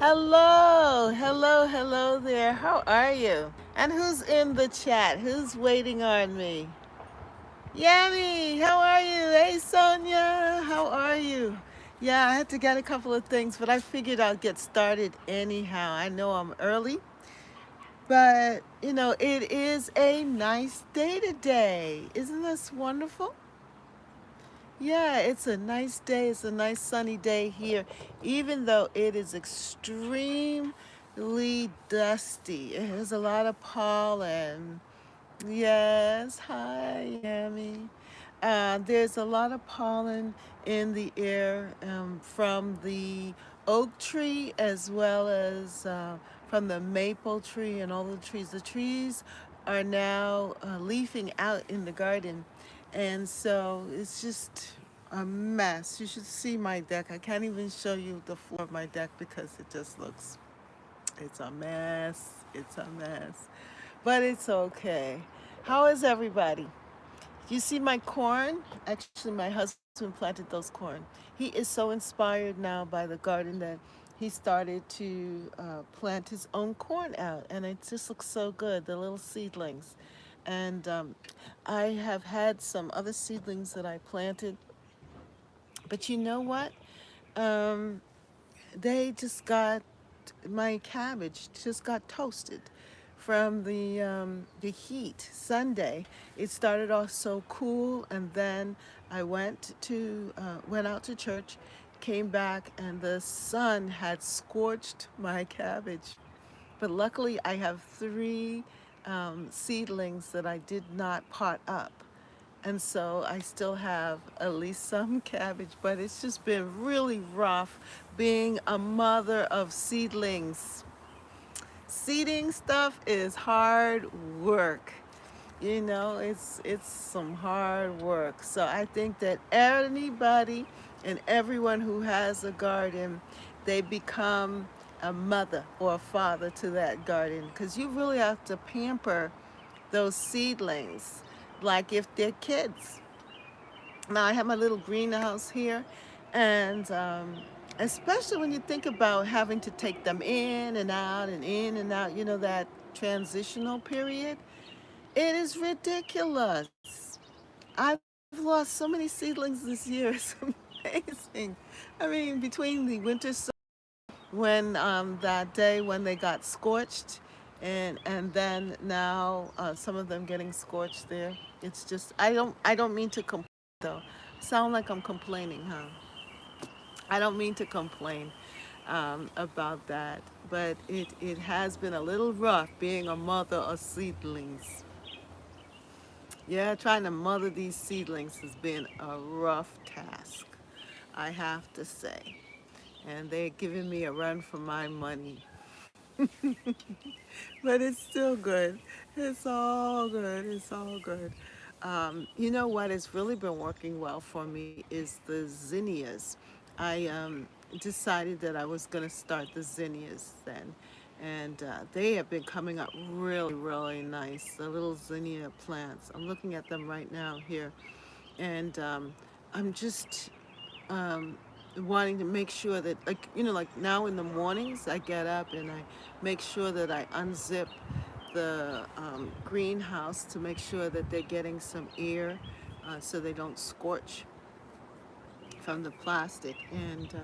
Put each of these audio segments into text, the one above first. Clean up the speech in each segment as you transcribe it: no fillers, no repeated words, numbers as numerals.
Hello, hello, hello there. How are you? And who's in the chat? Who's waiting on me? Yami, how are you? Hey, Sonia, how are you? Yeah, I had to get a couple of things, but I figured I'll get started anyhow. I know I'm early, but it is a nice day today. Isn't this wonderful? Yeah, it's a nice day. It's a nice sunny day here, even though it is extremely dusty. It has a lot of pollen. Yes, hi, Yami. There's a lot of pollen in the air from the oak tree as well as from the maple tree and all the trees. The trees are now leafing out in the garden, and so it's just a mess. You should see my deck. I can't even show you the floor of my deck because it just looks, it's a mess. It's a mess. But it's okay. How is everybody? You see my corn? Actually, my husband planted those corn. He is so inspired now by the garden that he started to plant his own corn out, and it just looks so good, the little seedlings. And I have had some other seedlings that I planted, but you know what? Um, they just got my cabbage just got toasted from the heat Sunday. It started off so cool, and then I went out to church, came back, and the sun had scorched my cabbage. But luckily, I have three seedlings that I did not pot up. And so I still have at least some cabbage, but it's just been really rough being a mother of seedlings. Seeding stuff is hard work. It's some hard work. So I think that anybody and everyone who has a garden, they become a mother or a father to that garden because you really have to pamper those seedlings like if they're kids. Now I have my little greenhouse here, and especially when you think about having to take them in and out, that transitional period, it is ridiculous. I've lost so many seedlings this year. It's amazing. I mean, between the winter when that day when they got scorched, and then now some of them getting scorched there. It's just I don't mean to complain though. Sound like I'm complaining, huh? I don't mean to complain about that, but it has been a little rough being a mother of seedlings. Yeah, trying to mother these seedlings has been a rough task, I have to say. And they're giving me a run for my money. But it's still good. It's all good. It's all good. You know what has really been working well for me is the zinnias. I decided that I was going to start the zinnias then. And they have been coming up really, really nice. The little zinnia plants. I'm looking at them right now here. And I'm just wanting to make sure that, like now in the mornings, I get up and I make sure that I unzip the greenhouse to make sure that they're getting some air so they don't scorch from the plastic. And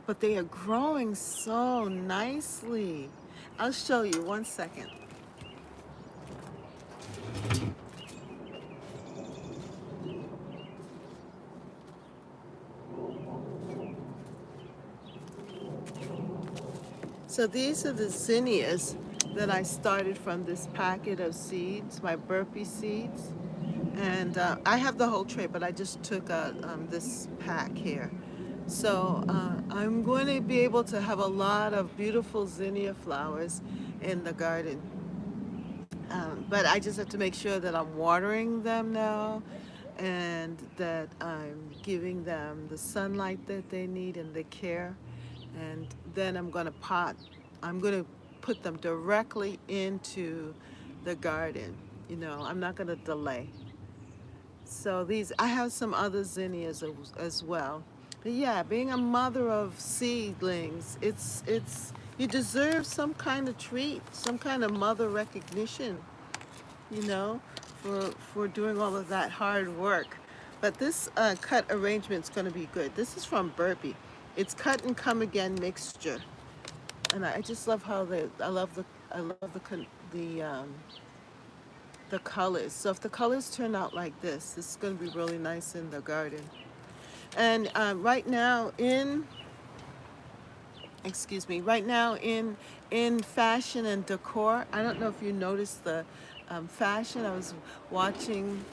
but they are growing so nicely. I'll show you 1 second. So these are the zinnias that I started from this packet of seeds, my burpee seeds. And I have the whole tray, but I just took this pack here. So I'm going to be able to have a lot of beautiful zinnia flowers in the garden. But I just have to make sure that I'm watering them now and that I'm giving them the sunlight that they need and the care. And then I'm going to I'm going to put them directly into the garden. I'm not going to delay. So I have some other zinnias as well. But yeah, being a mother of seedlings, it's you deserve some kind of treat, some kind of mother recognition, you know, for doing all of that hard work. But this cut arrangement is going to be good. This is from Burpee. It's cut and come again mixture, and I just love how the colors. So if the colors turn out like this is going to be really nice in the garden. And right now in excuse me, right now in fashion and decor, I don't know if you noticed the fashion. I was watching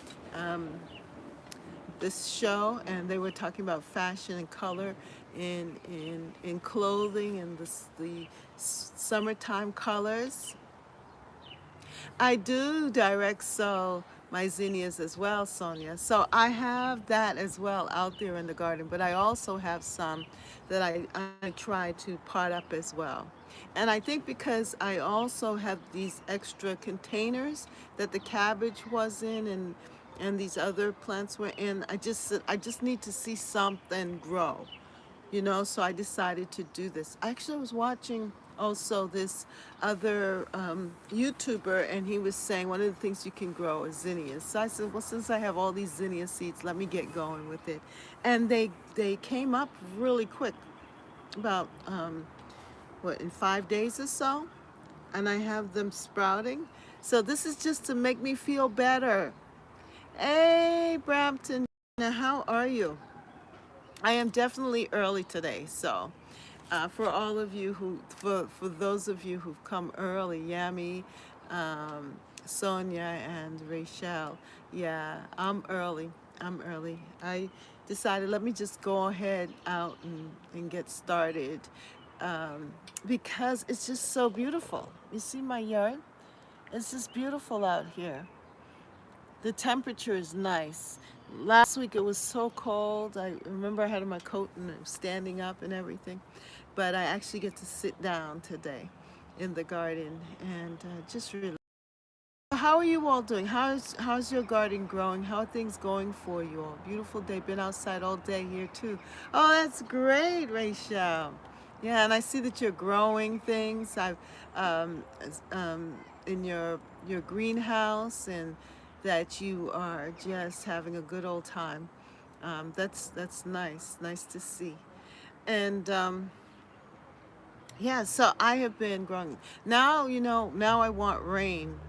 this show, and they were talking about fashion and color in clothing and the summertime colors. I do direct sow my zinnias as well, Sonia. So I have that as well out there in the garden, but I also have some that I try to pot up as well. And I think because I also have these extra containers that the cabbage was in and these other plants were in, I just need to see something grow, so I decided to do this. Actually, I was watching also this other YouTuber, and he was saying one of the things you can grow is zinnias. So I said, well, since I have all these zinnia seeds, let me get going with it. And they came up really quick, about what, in 5 days or so, and I have them sprouting. So this is just to make me feel better. Hey, Brampton, now how are you? I am definitely early today, so for all of you for those of you who've come early, Yami, Sonia, and Rachel, yeah, I'm early. I'm early. I decided let me just go ahead out and get started because it's just so beautiful. You see my yard? It's just beautiful out here. The temperature is nice. Last week it was so cold. I remember I had my coat and I was standing up and everything. But I actually get to sit down today in the garden and just relax. How are you all doing? How's your garden growing? How are things going for you all? Beautiful day. Been outside all day here too. Oh, that's great, Rachel. Yeah, and I see that you're growing things. I've in your greenhouse, and that you are just having a good old time. That's nice. Nice to see. And yeah, so I have been growing. Now, now I want rain.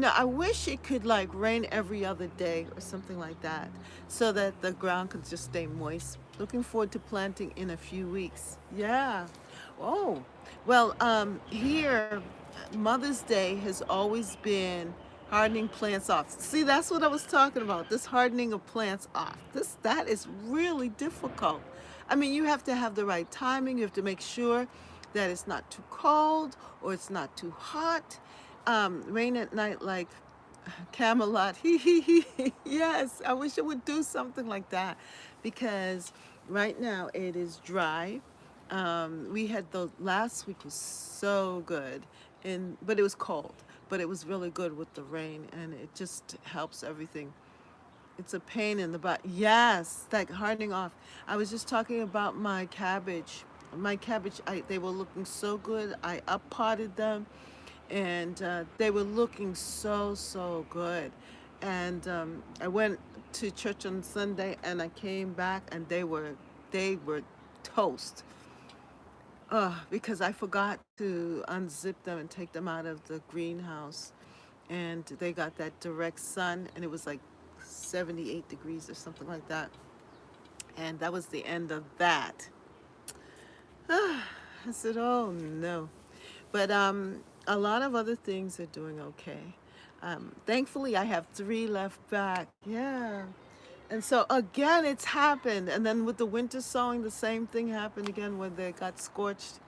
I wish it could like rain every other day or something like that so that the ground could just stay moist. Looking forward to planting in a few weeks. Yeah. Oh, well, here, Mother's Day has always been hardening plants off. See, that's what I was talking about. This hardening of plants off. That is really difficult. I mean, you have to have the right timing. You have to make sure that it's not too cold or it's not too hot. Rain at night like Camelot. Yes, I wish it would do something like that because right now it is dry. We had the last week was so good, but it was cold. But it was really good with the rain, and it just helps everything. It's a pain in the butt. Yes, like hardening off. I was just talking about my cabbage. My cabbage, they were looking so good. I up potted them, and they were looking so good. And I went to church on Sunday, and I came back, and they were toast. Because I forgot to unzip them and take them out of the greenhouse, and they got that direct sun, and it was like 78 degrees or something like that. And that was the end of that. I said, oh no. But a lot of other things are doing okay. Thankfully, I have 3 left back. Yeah. And so again, it's happened. And then with the winter sowing, the same thing happened again when they got scorched.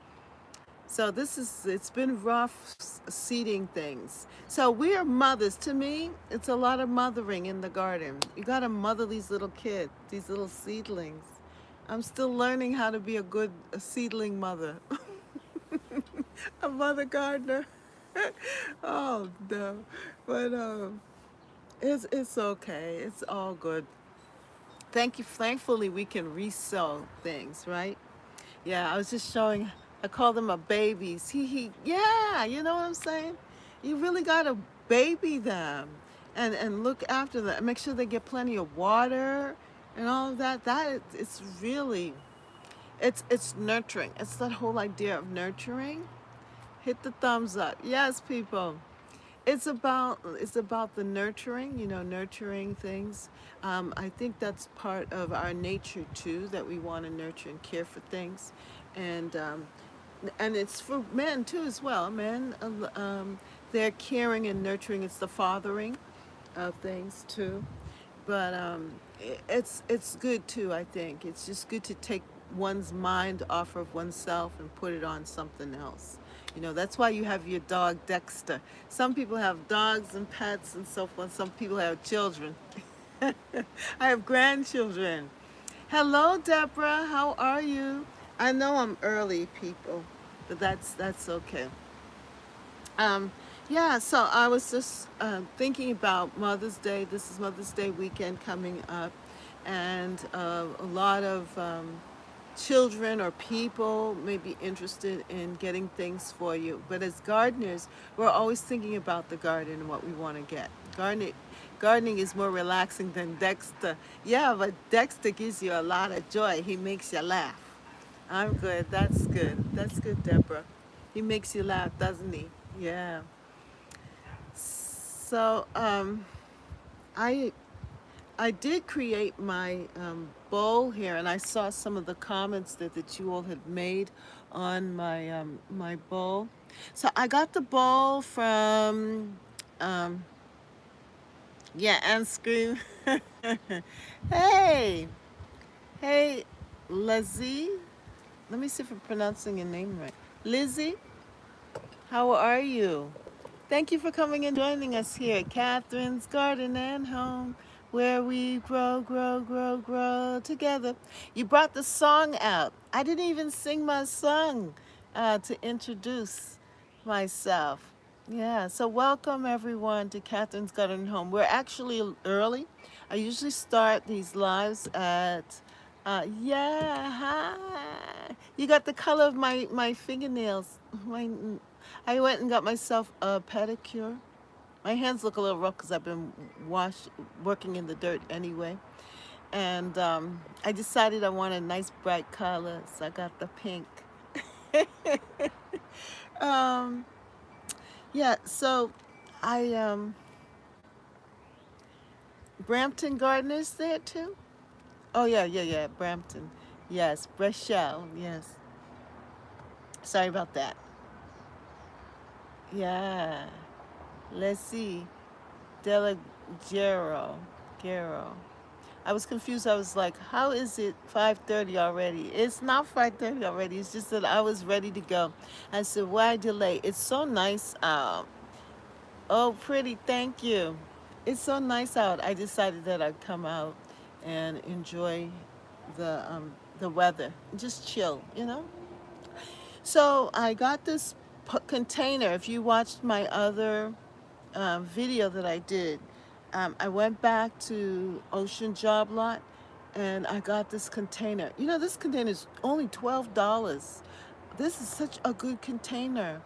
So it's been rough seeding things. So we are mothers. To me, it's a lot of mothering in the garden. You got to mother these little kids, these little seedlings. I'm still learning how to be a seedling mother, a mother gardener. Oh no, but it's okay. It's all good. Thankfully, we can resow things, right? Yeah, I was just showing. I call them a babies. Yeah, you know what I'm saying? You really gotta baby them, and look after them. Make sure they get plenty of water and all of that. It's really it's nurturing. It's that whole idea of nurturing. Hit the thumbs up. Yes, people. It's about the nurturing, nurturing things. I think that's part of our nature too, that we want to nurture and care for things, and it's for men too as well. Men, they're caring and nurturing. It's the fathering of things too, but it's good too. I think it's just good to take one's mind off of oneself and put it on something else. That's why you have your dog Dexter. Some people have dogs and pets and so forth. Some people have children. I have grandchildren. Hello, Deborah. How are you? I know I'm early, people, but that's okay. Um, yeah, so I was just thinking about Mother's Day. This is Mother's Day weekend coming up, and a lot of children or people may be interested in getting things for you. But as gardeners, we're always thinking about the garden and what we want to get. Gardening is more relaxing than Dexter. Yeah, but Dexter gives you a lot of joy. He makes you laugh. I'm good. That's good. That's good, Deborah. He makes you laugh, doesn't he? Yeah. So I I did create my bowl here, and I saw some of the comments that you all had made on my bowl. So I got the bowl from um, yeah, and scream. Hey, hey, Lizzie. Let me see if I'm pronouncing your name right. Lizzie, how are you? Thank you for coming and joining us here at Catherine's Garden and Home, where we grow, grow, grow, grow together. You brought the song out. I didn't even sing my song to introduce myself. Yeah, so welcome everyone to Catherine's Garden and Home. We're actually early. I usually start these lives at, yeah, hi. You got the color of my fingernails. I went and got myself a pedicure. My hands look a little rough because I've been working in the dirt anyway. And I decided I wanted a nice bright color, so I got the pink. um, yeah, so I Brampton Garden is there too. Oh yeah, yeah, yeah, Brampton. Yes, Brechelle. Yes. Sorry about that. Yeah. Let's see. Delagero. Gero. I was confused. I was like, how is it 5:30 already? It's not 5:30 already. It's just that I was ready to go. I said, why delay? It's so nice out. Oh, pretty. Thank you. It's so nice out. I decided that I'd come out and enjoy the weather. Just chill. So I got this container. If you watched my other video that I did, I went back to Ocean Job Lot and I got this container. This container is only $12. This is such a good container.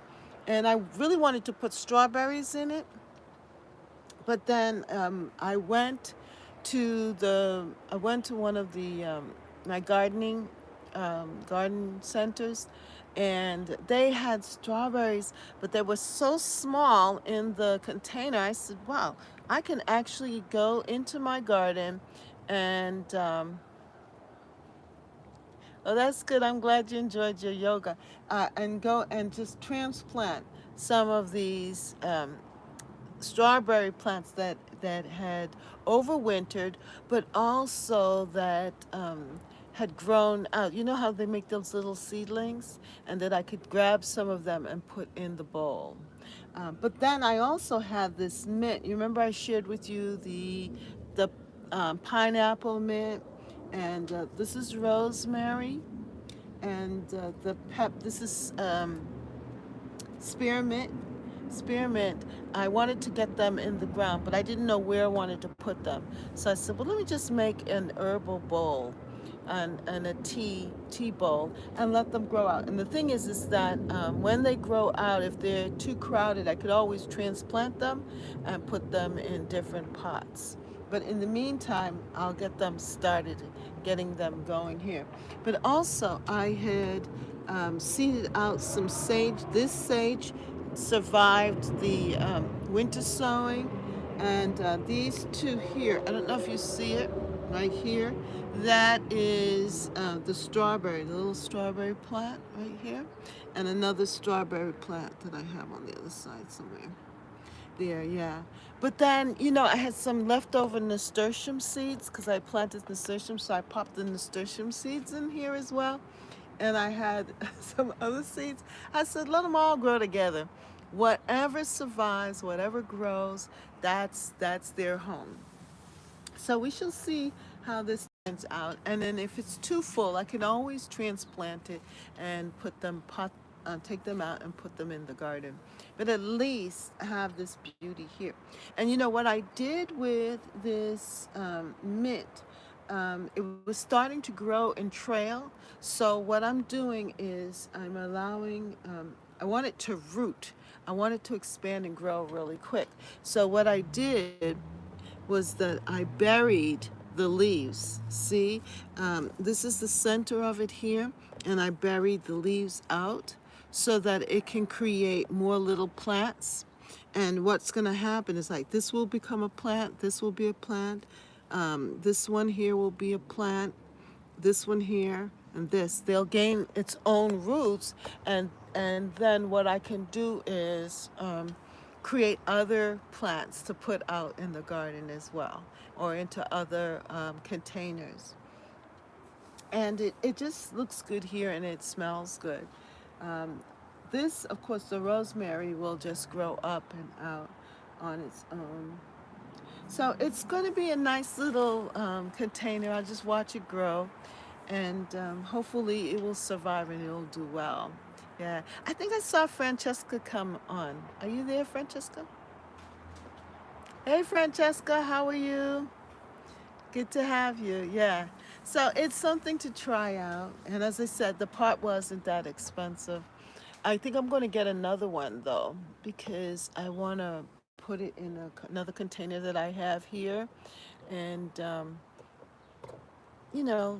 And I really wanted to put strawberries in it, but then I went to one of the my garden centers, and they had strawberries, but they were so small in the container. I said, "Wow, I can actually go into my garden, and oh, that's good. I'm glad you enjoyed your yoga, and go and just transplant some of these." Strawberry plants that had overwintered, but also that had grown out. You know how they make those little seedlings, and that I could grab some of them and put in the bowl. But then I also had this mint. You remember I shared with you the pineapple mint, and this is rosemary, and the pep. This is spearmint, spearmint, I wanted to get them in the ground, but I didn't know where I wanted to put them. So I said, well, let me just make an herbal bowl and a tea bowl and let them grow out. And the thing is that when they grow out, if they're too crowded, I could always transplant them and put them in different pots. But in the meantime, I'll get them started, getting them going here. But also, I had seeded out some sage. This sage survived the winter sowing, and these two here, I don't know if you see it right here. That is the strawberry, the little strawberry plant right here, and another strawberry plant that I have on the other side somewhere. There, yeah. But then, I had some leftover nasturtium seeds because I planted nasturtium, so I popped the nasturtium seeds in here as well. And I had some other seeds. I said, let them all grow together. Whatever survives, whatever grows, that's their home. So we shall see how this turns out. And then if it's too full, I can always transplant it and take them out and put them in the garden. But at least have this beauty here. And what I did with this mint, it was starting to grow and trail. So what I'm doing is I'm allowing, I want it to root. I want it to expand and grow really quick. So what I did was that I buried the leaves. See, this is the center of it here, and I buried the leaves out so that it can create more little plants. And what's going to happen is like this will become a plant, this will be a plant, this one here will be a plant, this one here, and this. They'll gain its own roots, and then what I can do is create other plants to put out in the garden as well, or into other containers. And it just looks good here, and it smells good. Um, this, of course, the rosemary will just grow up and out on its own. So it's going to be a nice little container. I'll just watch it grow, and hopefully it will survive and it'll do well. Yeah, I think I saw Francesca come on. Are you there, Francesca? Hey, Francesca, how are you? Good to have you. Yeah. So it's something to try out. And as I said, the pot wasn't that expensive. I think I'm going to get another one though, because I want to put it in another container that I have here, and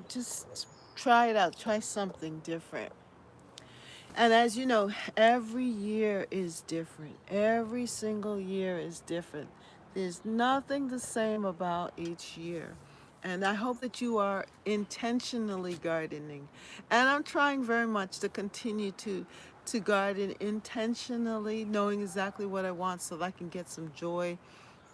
just try it out. Try something different. And as you know, every year is different. Every single year is different. There's nothing the same about each year. And I hope that you are intentionally gardening. And I'm trying very much to continue to garden intentionally, knowing exactly what I want so that I can get some joy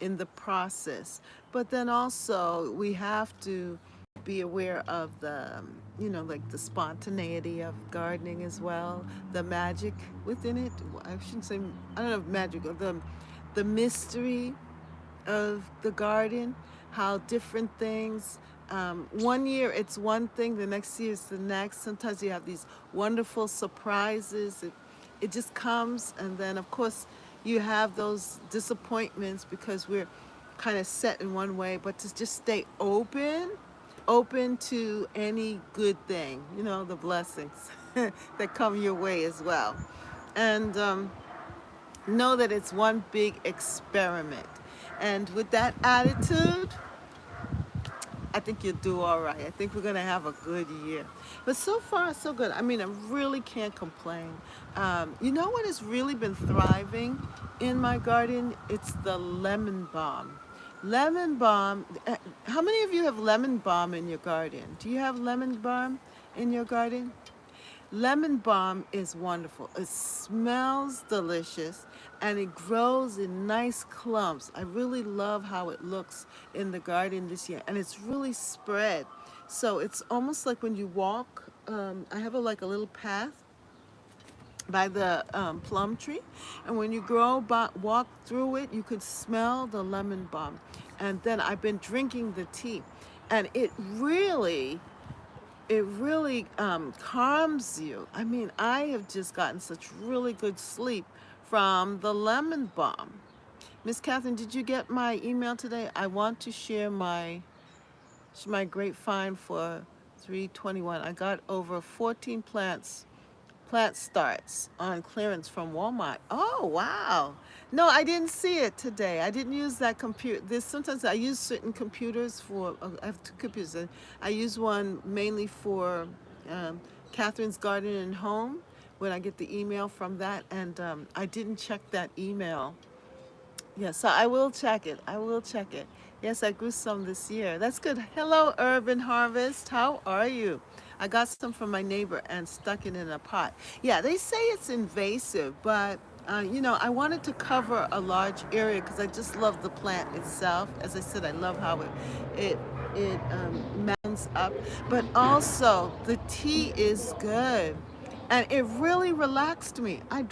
in the process. But then also, we have to be aware of the, like the spontaneity of gardening as well, the magic within it. I shouldn't say, I don't know if magic, or the mystery of the garden, how different things, one year it's one thing, the next year it's the next. Sometimes you have these wonderful surprises. It just comes, and then of course you have those disappointments because we're kind of set in one way, but to just stay open to any good thing, the blessings that come your way as well. And know that it's one big experiment. And with that attitude, I think you'll do all right. I think we're going to have a good year. But so far, so good. I mean, I really can't complain. You know what has really been thriving in my garden? It's the lemon balm. Lemon balm. How many of you have lemon balm in your garden? Do you have lemon balm in your garden? Lemon balm is wonderful. It smells delicious, and it grows in nice clumps. I really love how it looks in the garden this year, and it's really spread. So it's almost like when you walk, I have like a little path by the plum tree, and when you walk through it, you could smell the lemon balm. And then I've been drinking the tea, and it really calms you. I mean, I have just gotten such really good sleep from the lemon balm. Miss Catherine, did you get my email today? I want to share my great find for 321. I got over 14 plant starts on clearance from Walmart. Oh, wow. No, I didn't see it today. I didn't use that computer. Sometimes I use certain computers for, I have two computers. I use one mainly for um, Catherine's Garden and Home when I get the email from that. And I didn't check that email. Yeah, so I will check it. I will check it. Yes, I grew some this year. That's good. Hello, Urban Harvest. How are you? I got some from my neighbor and stuck it in a pot. Yeah, they say it's invasive, but I wanted to cover a large area because I just love the plant itself. As I said, I love how it mounds up, but also the tea is good, and it really relaxed me. I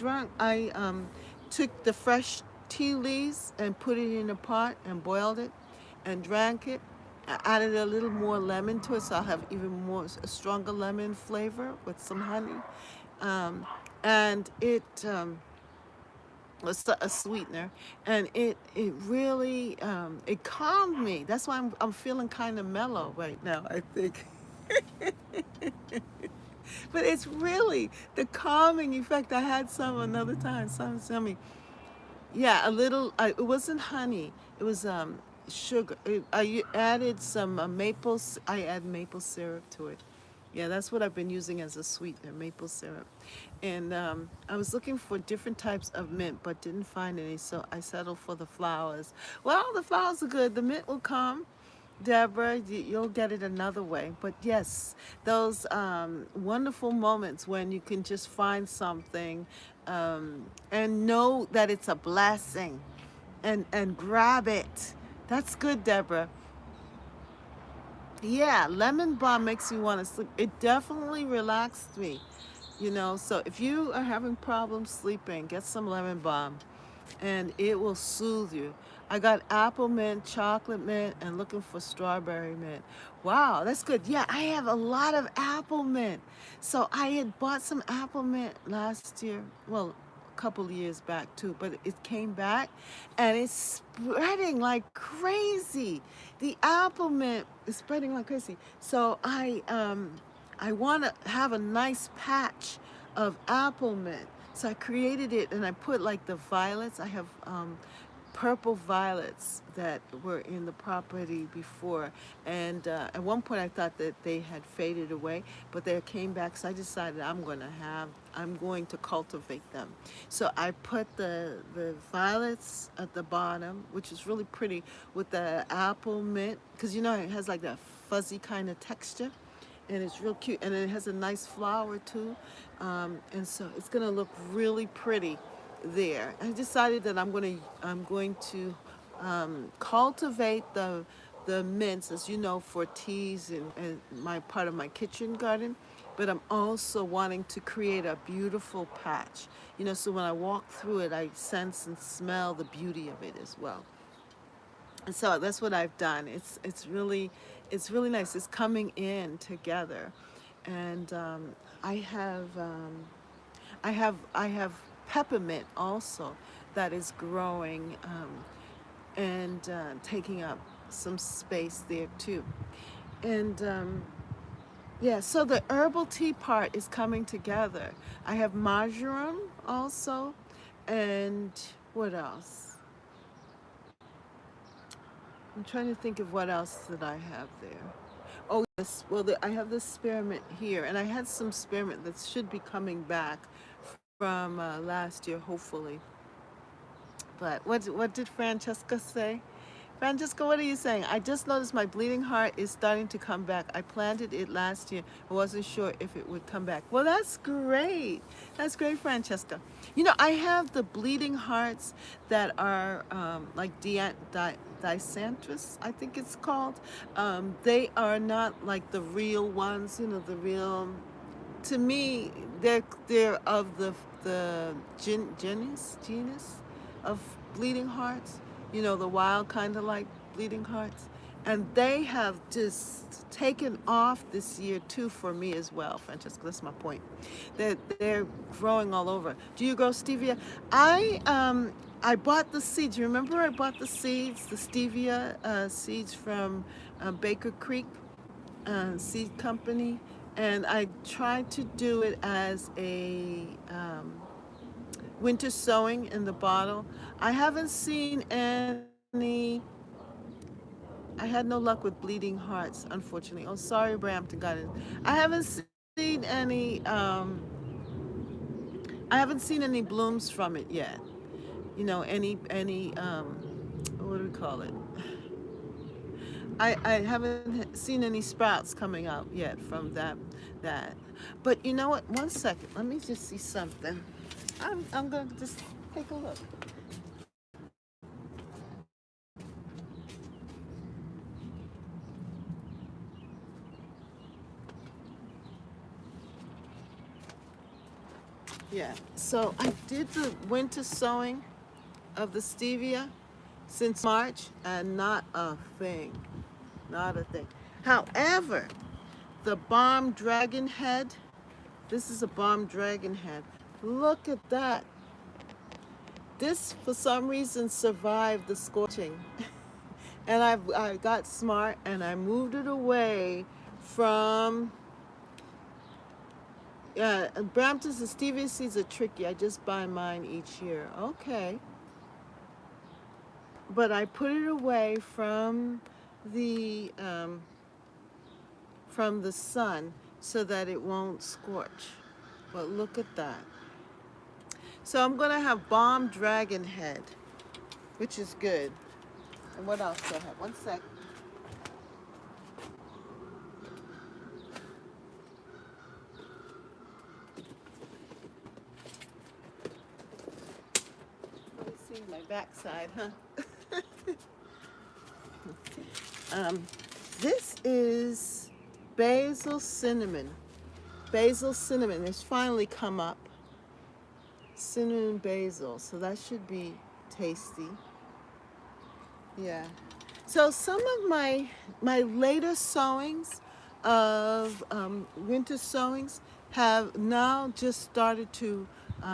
took the fresh tea leaves and put it in a pot and boiled it and drank it. I added a little more lemon to it, so I'll have even more a stronger lemon flavor with some honey. Um, and it was a sweetener, and it really it calmed me. That's why I'm feeling kind of mellow right now, I think. But it's really the calming effect. I had some another time. Some tell me, yeah, a little. It wasn't honey. It was sugar. I added some I add maple syrup to it. Yeah, that's what I've been using as a sweetener, maple syrup. And I was looking for different types of mint, but didn't find any, so I settled for the flowers. Well, the flowers are good. The mint will come. Deborah, you'll get it another way. But yes, those wonderful moments when you can just find something and know that it's a blessing and grab it. That's good, Deborah. Yeah, lemon balm makes me want to sleep. It definitely relaxed me, So if you are having problems sleeping, get some lemon balm and it will soothe you. I got apple mint, chocolate mint, and looking for strawberry mint. Wow, that's good. Yeah, I have a lot of apple mint. So I had bought some apple mint last year. Well, a couple of years back too, but it came back and it's spreading like crazy. The apple mint is spreading like crazy. So I want to have a nice patch of apple mint. So I created it and I put like the violets. I have purple violets that were in the property before. And at one point I thought that they had faded away, but they came back. So I decided I'm going to cultivate them. So I put the violets at the bottom, which is really pretty, with the apple mint, because it has like that fuzzy kind of texture. And it's real cute, and it has a nice flower too, and so it's gonna look really pretty there. I decided that I'm going to cultivate the mints, as you know, for teas and my part of my kitchen garden, but I'm also wanting to create a beautiful patch, so when I walk through it, I sense and smell the beauty of it as well. And so that's what I've done. It's really nice. It's coming in together, and I have peppermint also that is growing and taking up some space there too. And yeah, so the herbal tea part is coming together. I have marjoram also, and what else? I'm trying to think of what else that I have there. Oh yes, well I have this spearmint here, and I had some spearmint that should be coming back from last year, hopefully. But what did Francesca say? Francesca, what are you saying? I just noticed my bleeding heart is starting to come back. I planted it last year. I wasn't sure if it would come back. Well, that's great. That's great, Francesca. I have the bleeding hearts that are like Disantrus, I think it's called. They are not like the real ones, the real. To me, they're of the genus of bleeding hearts. The wild kind of like bleeding hearts. And they have just taken off this year too for me as well, Francesca. That's my point. They're growing all over. Do you grow stevia? I bought the seeds. Remember, I bought the seeds, the stevia seeds from Baker Creek Seed Company, and I tried to do it as a winter sowing in the bottle. I haven't seen any. I had no luck with bleeding hearts, unfortunately. Oh, sorry, Brampton Garden. I haven't seen I haven't seen any blooms from it yet. You know, any what do we call it? I haven't seen any sprouts coming out yet from that. But you know what? One second. Let me just see something. I'm gonna just take a look. Yeah. So I did the winter sowing of the stevia since March, and not a thing. Not a thing. However, the bomb dragon head, this is a bomb dragon head. Look at that. This, for some reason, survived the scorching. And I got smart and I moved it away from. Yeah, Brampton's and stevia seeds are tricky. I just buy mine each year. Okay. But I put it away the um, from the sun so that it won't scorch. But look at that. So I'm gonna have bomb dragon head, which is good. And what else do I have? One sec. Let me see my backside, huh? um, this is basil cinnamon. Basil cinnamon. It's finally come up. Cinnamon basil. So that should be tasty. Yeah. So some of my later sowings of winter sowings have now just started to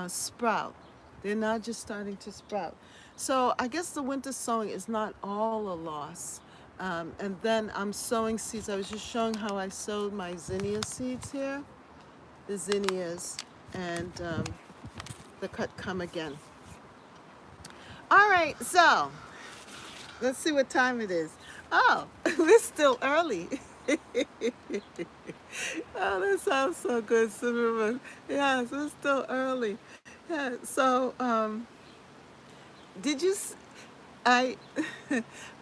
sprout. They're now just starting to sprout. So I guess the winter sowing is not all a loss. And then I'm sowing seeds. I was just showing how I sowed my zinnia seeds here. The zinnias and the cut come again. All right, so let's see what time it is. Oh, it's still early. Oh, that sounds so good, cinnamon. Yeah, so it's still early. Yeah, so did you? I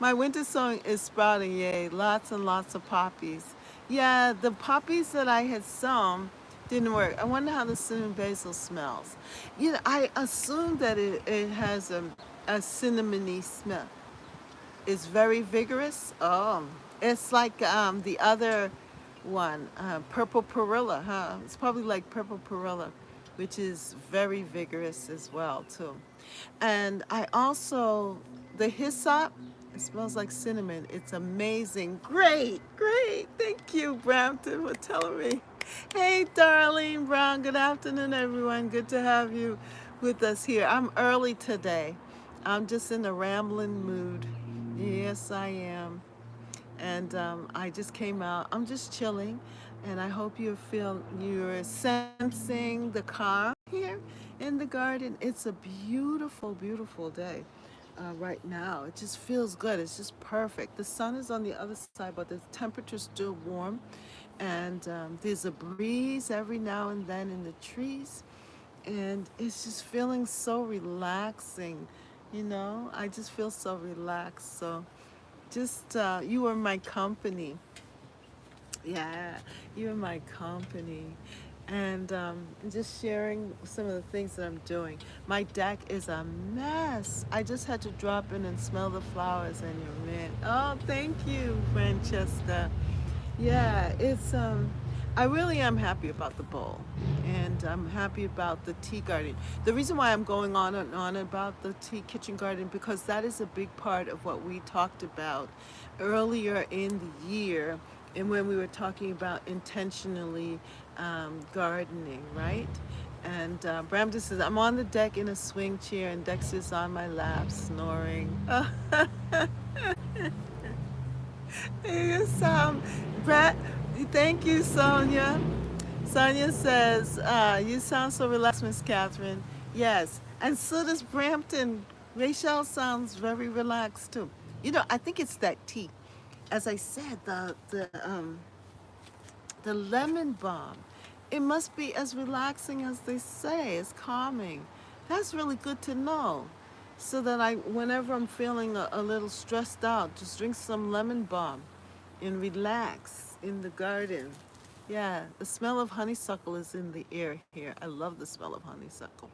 my winter sowing is sprouting. Yay! Lots and lots of poppies. Yeah, the poppies that I had sown didn't work. I wonder how the cinnamon basil smells. You know, I assume that it has a cinnamony smell. It's very vigorous. Oh, it's like the other one, purple perilla, huh? It's probably like purple perilla, which is very vigorous as well too. And I also the hyssop. It smells like cinnamon. It's amazing. Great, great. Thank you, Brampton, for telling me. Hey, Darlene Brown. Good afternoon, everyone. Good to have you with us here. I'm early today. I'm just in a rambling mood. Yes, I am. And I just came out. I'm just chilling, and I hope you're sensing the calm here in the garden. It's a beautiful, beautiful day right now. It just feels good. It's just perfect. The sun is on the other side, but the temperature's still warm, and there's a breeze every now and then in the trees, and it's just feeling so relaxing. You know, I just feel so relaxed. So just you were my company. Yeah, you were my company. And just sharing some of the things that I'm doing. My deck is a mess. I just had to drop in and smell the flowers, and you're in. Oh, thank you, Francesca. Yeah, it's I really am happy about the bowl, and I'm happy about the tea garden. The reason why I'm going on and on about the tea kitchen garden, because that is a big part of what we talked about earlier in the year, and when we were talking about intentionally gardening, right? And Brampton says, I'm on the deck in a swing chair, and Dexter's on my lap snoring. You sound, Brett, thank you, Sonia. Sonia says, you sound so relaxed, Miss Catherine. Yes, and so does Brampton. Rachel sounds very relaxed too. You know, I think it's that tea. As I said, the lemon balm. It must be as relaxing as they say. It's calming. That's really good to know. So that whenever I'm feeling a little stressed out, just drink some lemon balm and relax in the garden. Yeah, the smell of honeysuckle is in the air here. I love the smell of honeysuckle.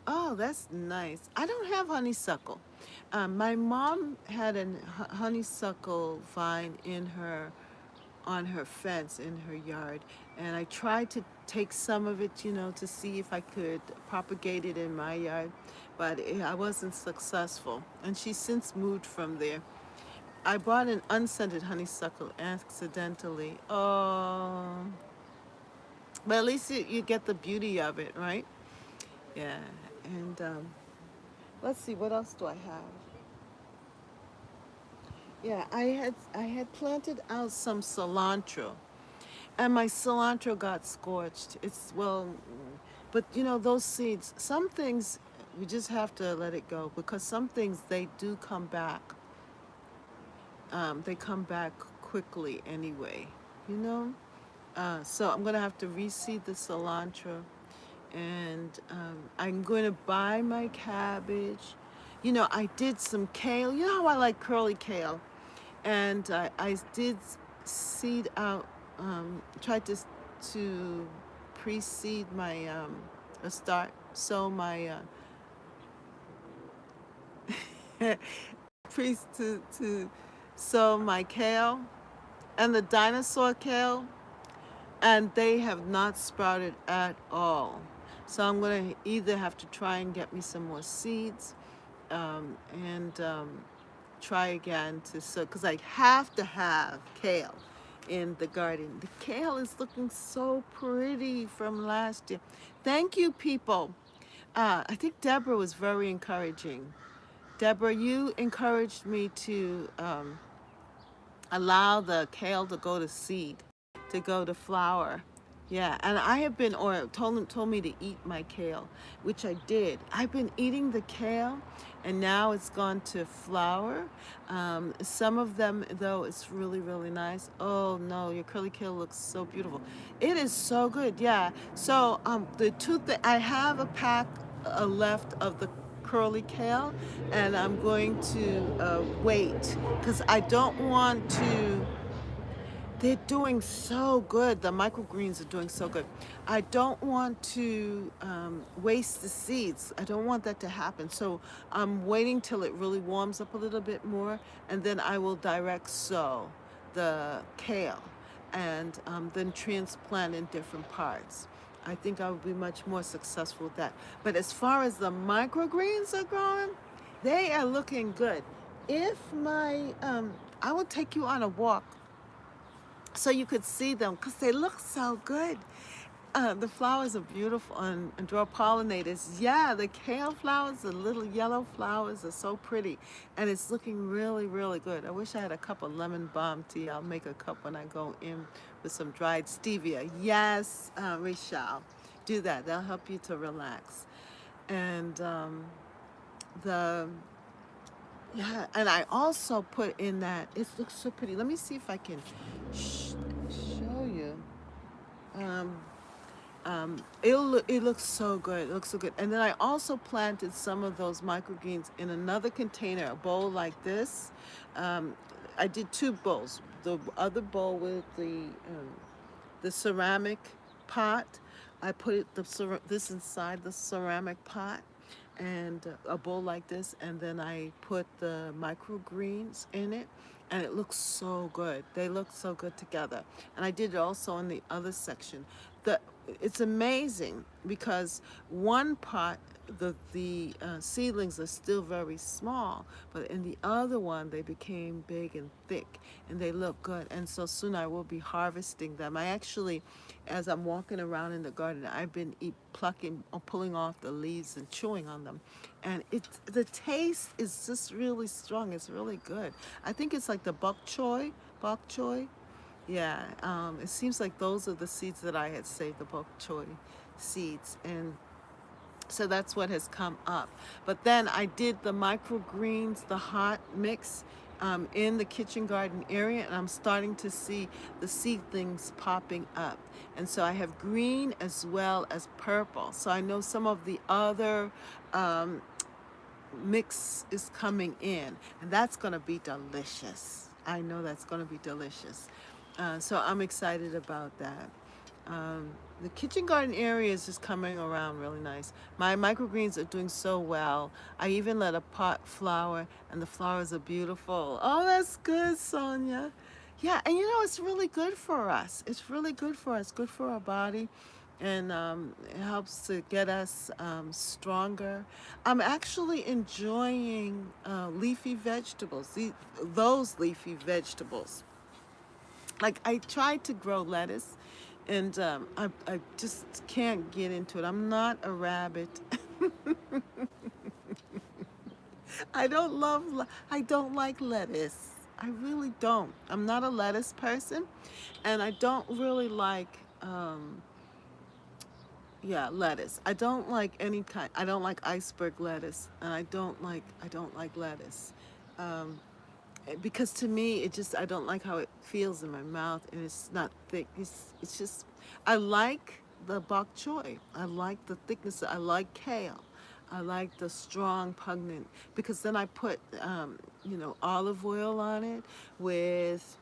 Oh, that's nice. I don't have honeysuckle. My mom had a honeysuckle vine in her on her fence in her yard, and I tried to take some of it, to see if I could propagate it in my yard, but I wasn't successful, and she's since moved from there. I bought an unscented honeysuckle accidentally. Oh, but at least you get the beauty of it, right? Yeah, and let's see, what else do I have? Yeah, I had planted out some cilantro, and my cilantro got scorched. It's well, but those seeds. Some things we just have to let it go, because some things they do come back. They come back quickly anyway. You know. So I'm gonna have to reseed the cilantro, and I'm going to buy my cabbage. I did some kale. You know how I like curly kale, and I did seed out. Tried to pre-seed my start sow my pre to sow my kale and the dinosaur kale, and they have not sprouted at all. So I'm going to either have to try and get me some more seeds, and try again to sow, because I have to have kale in the garden. The kale is looking so pretty from last year. Thank you, people. I think Deborah was very encouraging. Deborah, you encouraged me to allow the kale to go to seed, to go to flower. Yeah, and I have been, or told me to eat my kale, which I did. I've been eating the kale, and now it's gone to flower. Some of them, though, it's really, really nice. Oh no, your curly kale looks so beautiful. It is so good. Yeah. So the two I have a pack left of the curly kale, and I'm going to wait, because I don't want to. They're doing so good. The microgreens are doing so good. I don't want to waste the seeds. I don't want that to happen. So I'm waiting till it really warms up a little bit more, and then I will direct sow the kale, and then transplant in different parts. I think I would be much more successful with that. But as far as the microgreens are growing, they are looking good. If I will take you on a walk so you could see them, because they look so good. The flowers are beautiful, and draw pollinators. Yeah, the kale flowers, the little yellow flowers are so pretty, and it's looking really, really good. I wish I had a cup of lemon balm tea. I'll make a cup when I go in with some dried stevia. Yes, Rachel, do that. That'll help you to relax. And the yeah, and I also put in that. It looks so pretty. Let me see if I can show you. Um, it looks so good. It looks so good. And then I also planted some of those microgreens in another container, a bowl like this. Um, I did two bowls. The other bowl with the ceramic pot. I put this inside the ceramic pot, and a bowl like this, and then I put the microgreens in it, and it looks so good. They look so good together. And I did it also in the other section. The It's amazing because one pot, the seedlings are still very small, but in the other one they became big and thick, and they look good. And so soon I will be harvesting them. I actually, as I'm walking around in the garden, I've been plucking or pulling off the leaves and chewing on them, and the taste is just really strong. It's really good. I think it's like the bok choy. Yeah, it seems like those are the seeds that I had saved, the bok choy seeds, and so that's what has come up. But then I did the microgreens, the hot mix, in the kitchen garden area, and I'm starting to see the seedlings popping up. And so I have green as well as purple. So I know some of the other mix is coming in, and that's going to be delicious. I know that's going to be delicious. So I'm excited about that. The kitchen garden area is just coming around really nice. My microgreens are doing so well. I even let a pot flower, and the flowers are beautiful. Oh, that's good, Sonia. Yeah, and it's really good for us. It's really good for us, good for our body, and it helps to get us stronger. I'm actually enjoying leafy vegetables, those leafy vegetables. Like, I tried to grow lettuce, and I just can't get into it. I'm not a rabbit. I don't like lettuce. I really don't. I'm not a lettuce person, and I don't really like lettuce. I don't like any kind. I don't like iceberg lettuce, and I don't like lettuce. Um, because to me it just, I don't like how it feels in my mouth, and it's not thick. It's just, I like the bok choy. I like the thickness. I like kale. I like the strong pungent, because then I put olive oil on it with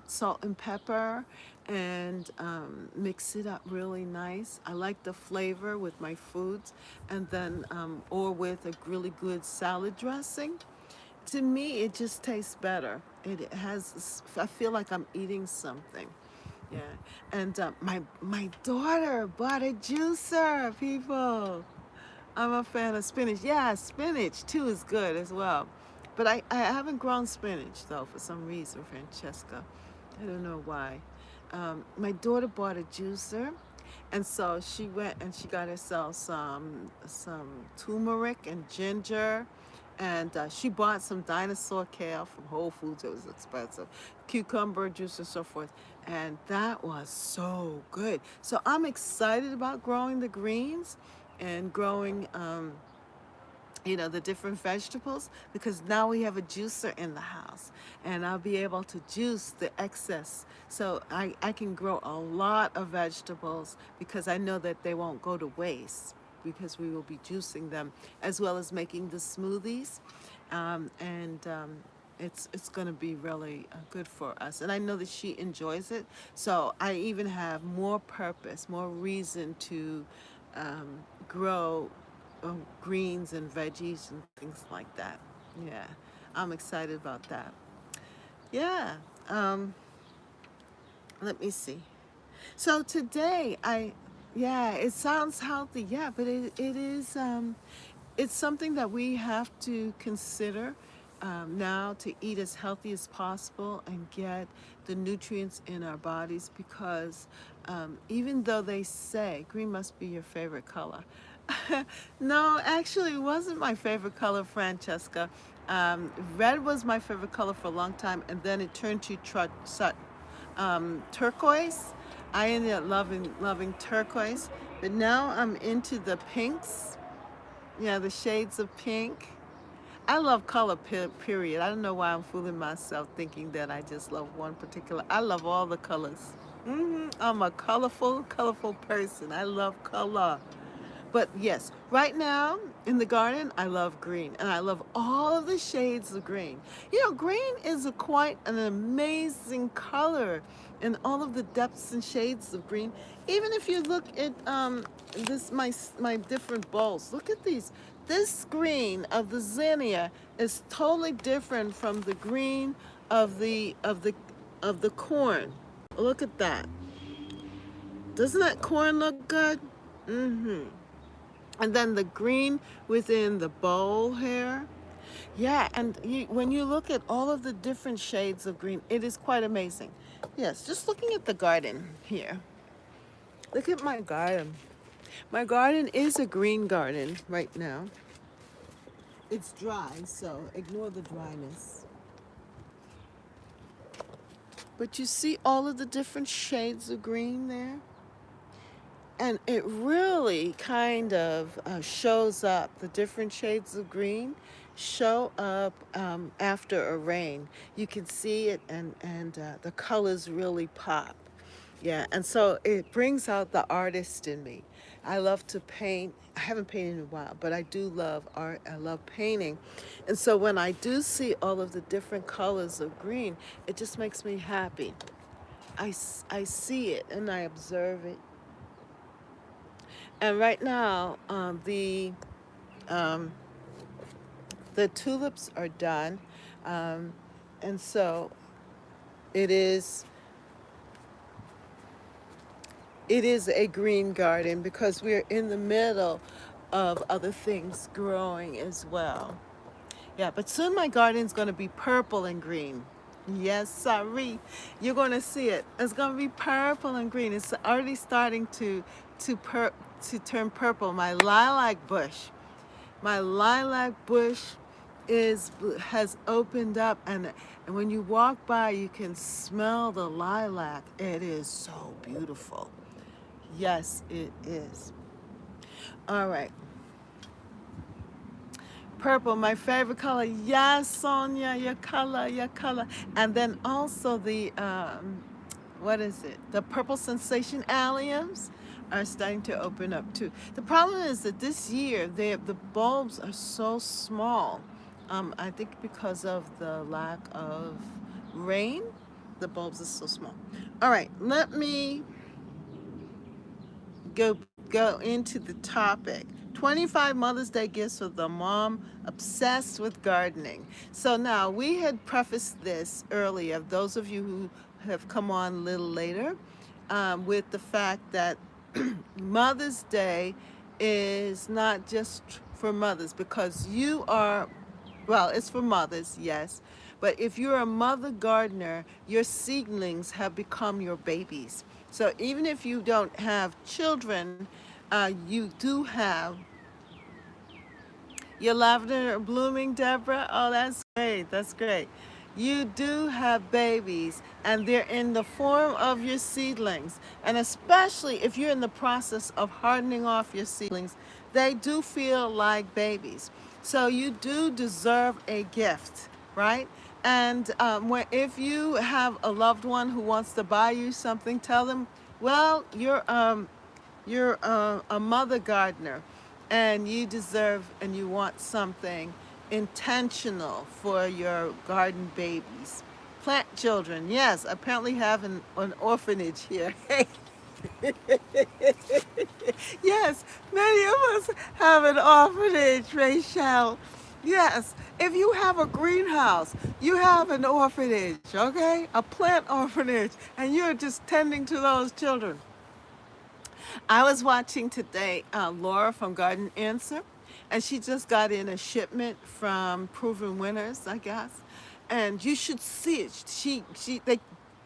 salt and pepper, and mix it up really nice. I like the flavor with my foods, and then or with a really good salad dressing. To me, it just tastes better. It has, I feel like I'm eating something. Yeah. And my daughter bought a juicer, people. I'm a fan of spinach. Yeah, spinach too is good as well. But I haven't grown spinach though, for some reason, Francesca. I don't know why. My daughter bought a juicer, and so she went and she got herself some turmeric and ginger, and she bought some dinosaur kale from Whole Foods. It was expensive, cucumber juice and so forth, and that was so good. So I'm excited about growing the greens and growing the different vegetables, because now we have a juicer in the house, and I'll be able to juice the excess. So I can grow a lot of vegetables, because I know that they won't go to waste, because we will be juicing them, as well as making the smoothies. And it's going to be really good for us. And I know that she enjoys it. So I even have more purpose, more reason to grow greens and veggies and things like that. Yeah, I'm excited about that. Yeah. Let me see. So today, yeah, it sounds healthy. Yeah, but it is, it's something that we have to consider now, to eat as healthy as possible and get the nutrients in our bodies, because even though they say green must be your favorite color, no, actually, it wasn't my favorite color, Francesca. Red was my favorite color for a long time, and then it turned to turquoise. I ended up loving turquoise, but now I'm into the pinks. Yeah, the shades of pink. I love color, period. I don't know why I'm fooling myself thinking that I just love one particular. I love all the colors. I'm a colorful person. I love color. But yes, right now in the garden, I love green, and I love all of the shades of green. Green is quite an amazing color, and all of the depths and shades of green. Even if you look at my different bowls. Look at these. This green of the zinnia is totally different from the green of the corn. Look at that. Doesn't that corn look good? Mm-hmm. And then the green within the bowl here. Yeah, and when you look at all of the different shades of green, it is quite amazing. Yes, just looking at the garden here. Look at my garden. My garden is a green garden right now. It's dry, so ignore the dryness. But you see all of the different shades of green there? And it really kind of shows up. The different shades of green show up after a rain. You can see it, and the colors really pop. Yeah, and so it brings out the artist in me. I love to paint. I haven't painted in a while, but I do love art. I love painting. And so when I do see all of the different colors of green, it just makes me happy. I see it and I observe it. And right now, um, the tulips are done, um, and so it is it is a green garden because we're in the middle of other things growing as well. Yeah, but soon my garden's going to be purple and green. Yes, sorry. You're going to see it. It's going to be purple and green. It's already starting to per to turn purple. My lilac bush has opened up, and when you walk by, you can smell the lilac. It is so beautiful. Yes, it is. All right. Purple, my favorite color. Yes, Sonia, your color, your color. And then also what is it? The purple sensation alliums are starting to open up too. The problem is that this year the bulbs are so small. I think because of the lack of rain, the bulbs are so small. All right, let me go into the topic. 25 Mother's Day gifts for the mom obsessed with gardening. So now we had prefaced this earlier, those of you who have come on a little later, with the fact that Mother's Day is not just for mothers because you are, well, it's for mothers, yes. But if you're a mother gardener, your seedlings have become your babies. So even if you don't have children, you do have your lavender blooming, Deborah. Oh, that's great. That's great. You do have babies, and they're in the form of your seedlings. And especially if you're in the process of hardening off your seedlings, they do feel like babies. So you do deserve a gift, right? And if you have a loved one who wants to buy you something, tell them, well, you're a mother gardener, and you deserve and you want something intentional for your garden babies. Plant children, yes, apparently have an orphanage here. Yes, many of us have an orphanage, Rachel. Yes, if you have a greenhouse, you have an orphanage, okay? A plant orphanage, and you're just tending to those children. I was watching today Laura from Garden Answer, and she just got in a shipment from Proven Winners, I guess. And you should see it. They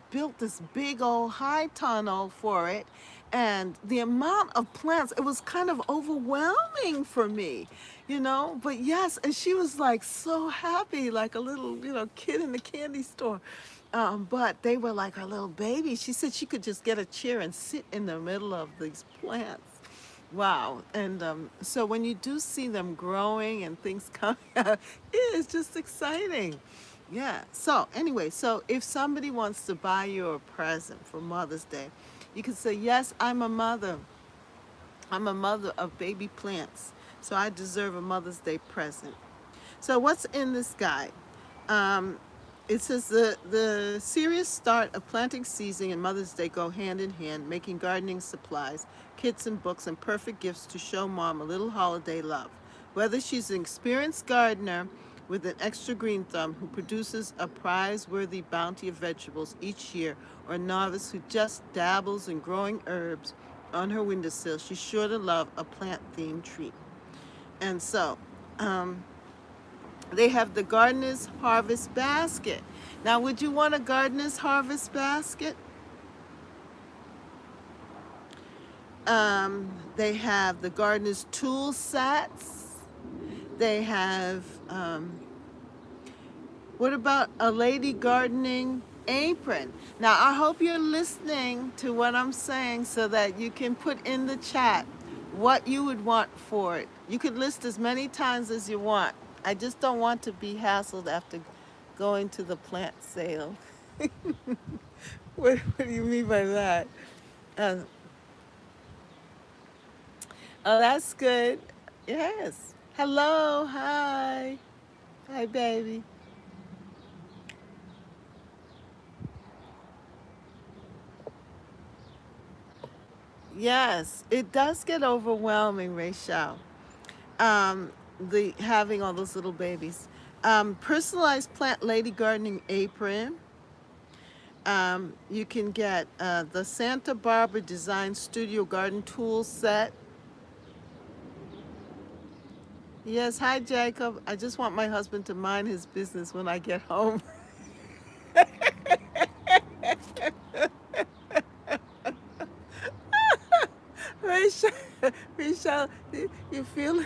built this big old high tunnel for it, and the amount of plants, it was kind of overwhelming for me, you know. But yes, and she was like so happy, like a little, kid in the candy store. But they were like her little baby. She said she could just get a chair and sit in the middle of these plants. Wow. And so when you do see them growing and things coming out, it is just exciting. Yeah. So anyway, so if somebody wants to buy you a present for Mother's Day, you can say, yes, I'm a mother. I'm a mother of baby plants. So I deserve a Mother's Day present. So what's in this guide? It says the serious start of planting season and Mother's Day go hand in hand, making gardening supplies, kits and books, and perfect gifts to show Mom a little holiday love. Whether she's an experienced gardener with an extra green thumb who produces a prize-worthy bounty of vegetables each year, or a novice who just dabbles in growing herbs on her windowsill, she's sure to love a plant-themed treat. And so, they have the Gardener's Harvest Basket. Now, would you want a Gardener's Harvest Basket? They have the Gardener's Tool Sets. They have, what about a lady gardening apron? Now, I hope you're listening to what I'm saying so that you can put in the chat what you would want for it. You could list as many times as you want. I just don't want to be hassled after going to the plant sale. What do you mean by that? Uh, oh, that's good. Yes. Hello. Hi. Hi, baby. Yes, it does get overwhelming, Rachel. The having all those little babies. Personalized plant lady gardening apron. You can get the Santa Barbara Design Studio Garden Tool Set. Yes, hi Jacob. I just want my husband to mind his business when I get home. Rachel, Rachel, you feel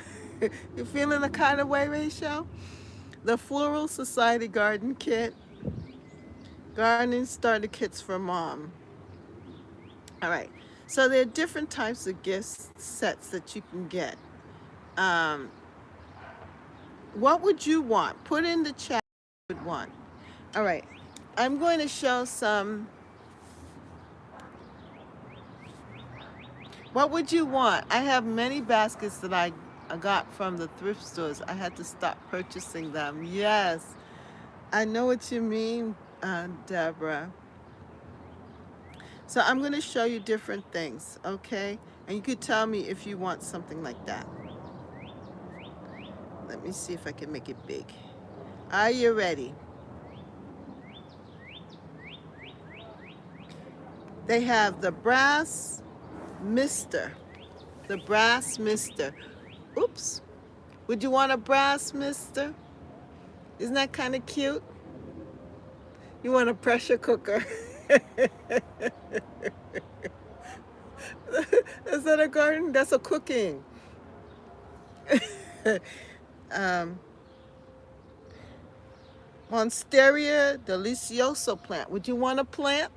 you feeling the kind of way, Rachel? The Floral Society Garden Kit, gardening starter kits for mom. All right. So there are different types of gift sets that you can get. Um, what would you want? Put in the chat what you would want. All right. I'm going to show some. What would you want? I have many baskets that I got from the thrift stores. I had to stop purchasing them. Yes. I know what you mean, Deborah. So I'm going to show you different things, okay? And you could tell me if you want something like that. Let me see if I can make it big. Are you ready? They have the brass mister. The brass mister. Oops. Would you want a brass mister? Isn't that kind of cute? You want a pressure cooker. Is that a garden? That's a cooking. um, Monstera delicioso plant. Would you want a plant?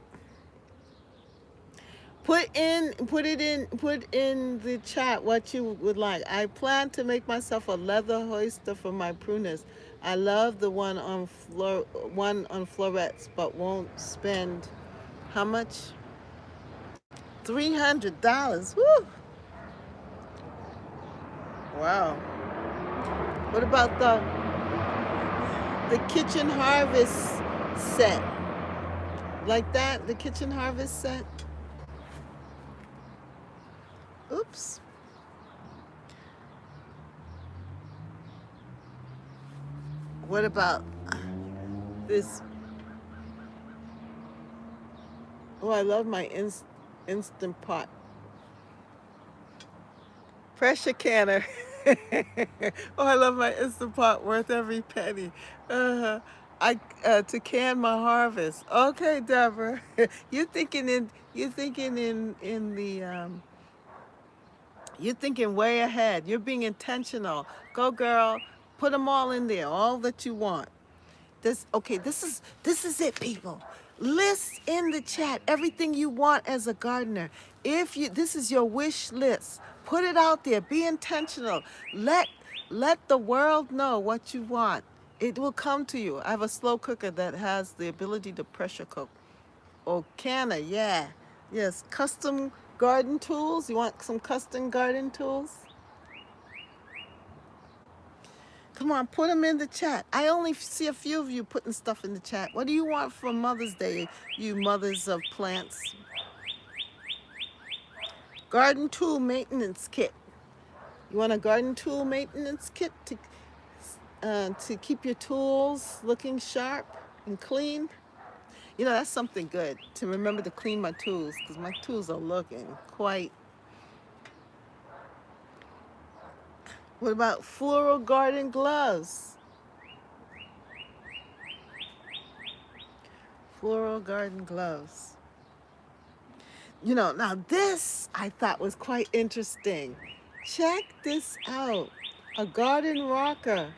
Put in the chat what you would like. I plan to make myself a leather hoister for my pruners. I love the one on florets, but won't spend how much? $300. Woo! Wow. What about the kitchen harvest set? Like that, the kitchen harvest set? Oops. What about this? Oh, I love my instant pot. Pressure canner. Oh, I love my instant pot, worth every penny. I to can my harvest. Okay, Deborah, you're thinking way ahead. You're being intentional. Go, girl. Put them all in there, all that you want. This is it, people. List in the chat everything you want as a gardener. If you this is your wish list, put it out there. Be intentional. Let the world know what you want. It will come to you. I have a slow cooker that has the ability to pressure cook. Oh, canna, yeah. Yes, custom garden tools. You want some custom garden tools? Come on, put them in the chat. I only see a few of you putting stuff in the chat. What do you want for Mother's Day, you mothers of plants? Garden tool maintenance kit. You want a garden tool maintenance kit to keep your tools looking sharp and clean? You know, that's something good, to remember to clean my tools, because my tools are looking quite... What about floral garden gloves? Floral garden gloves. You know, now this I thought was quite interesting. Check this out. A garden rocker.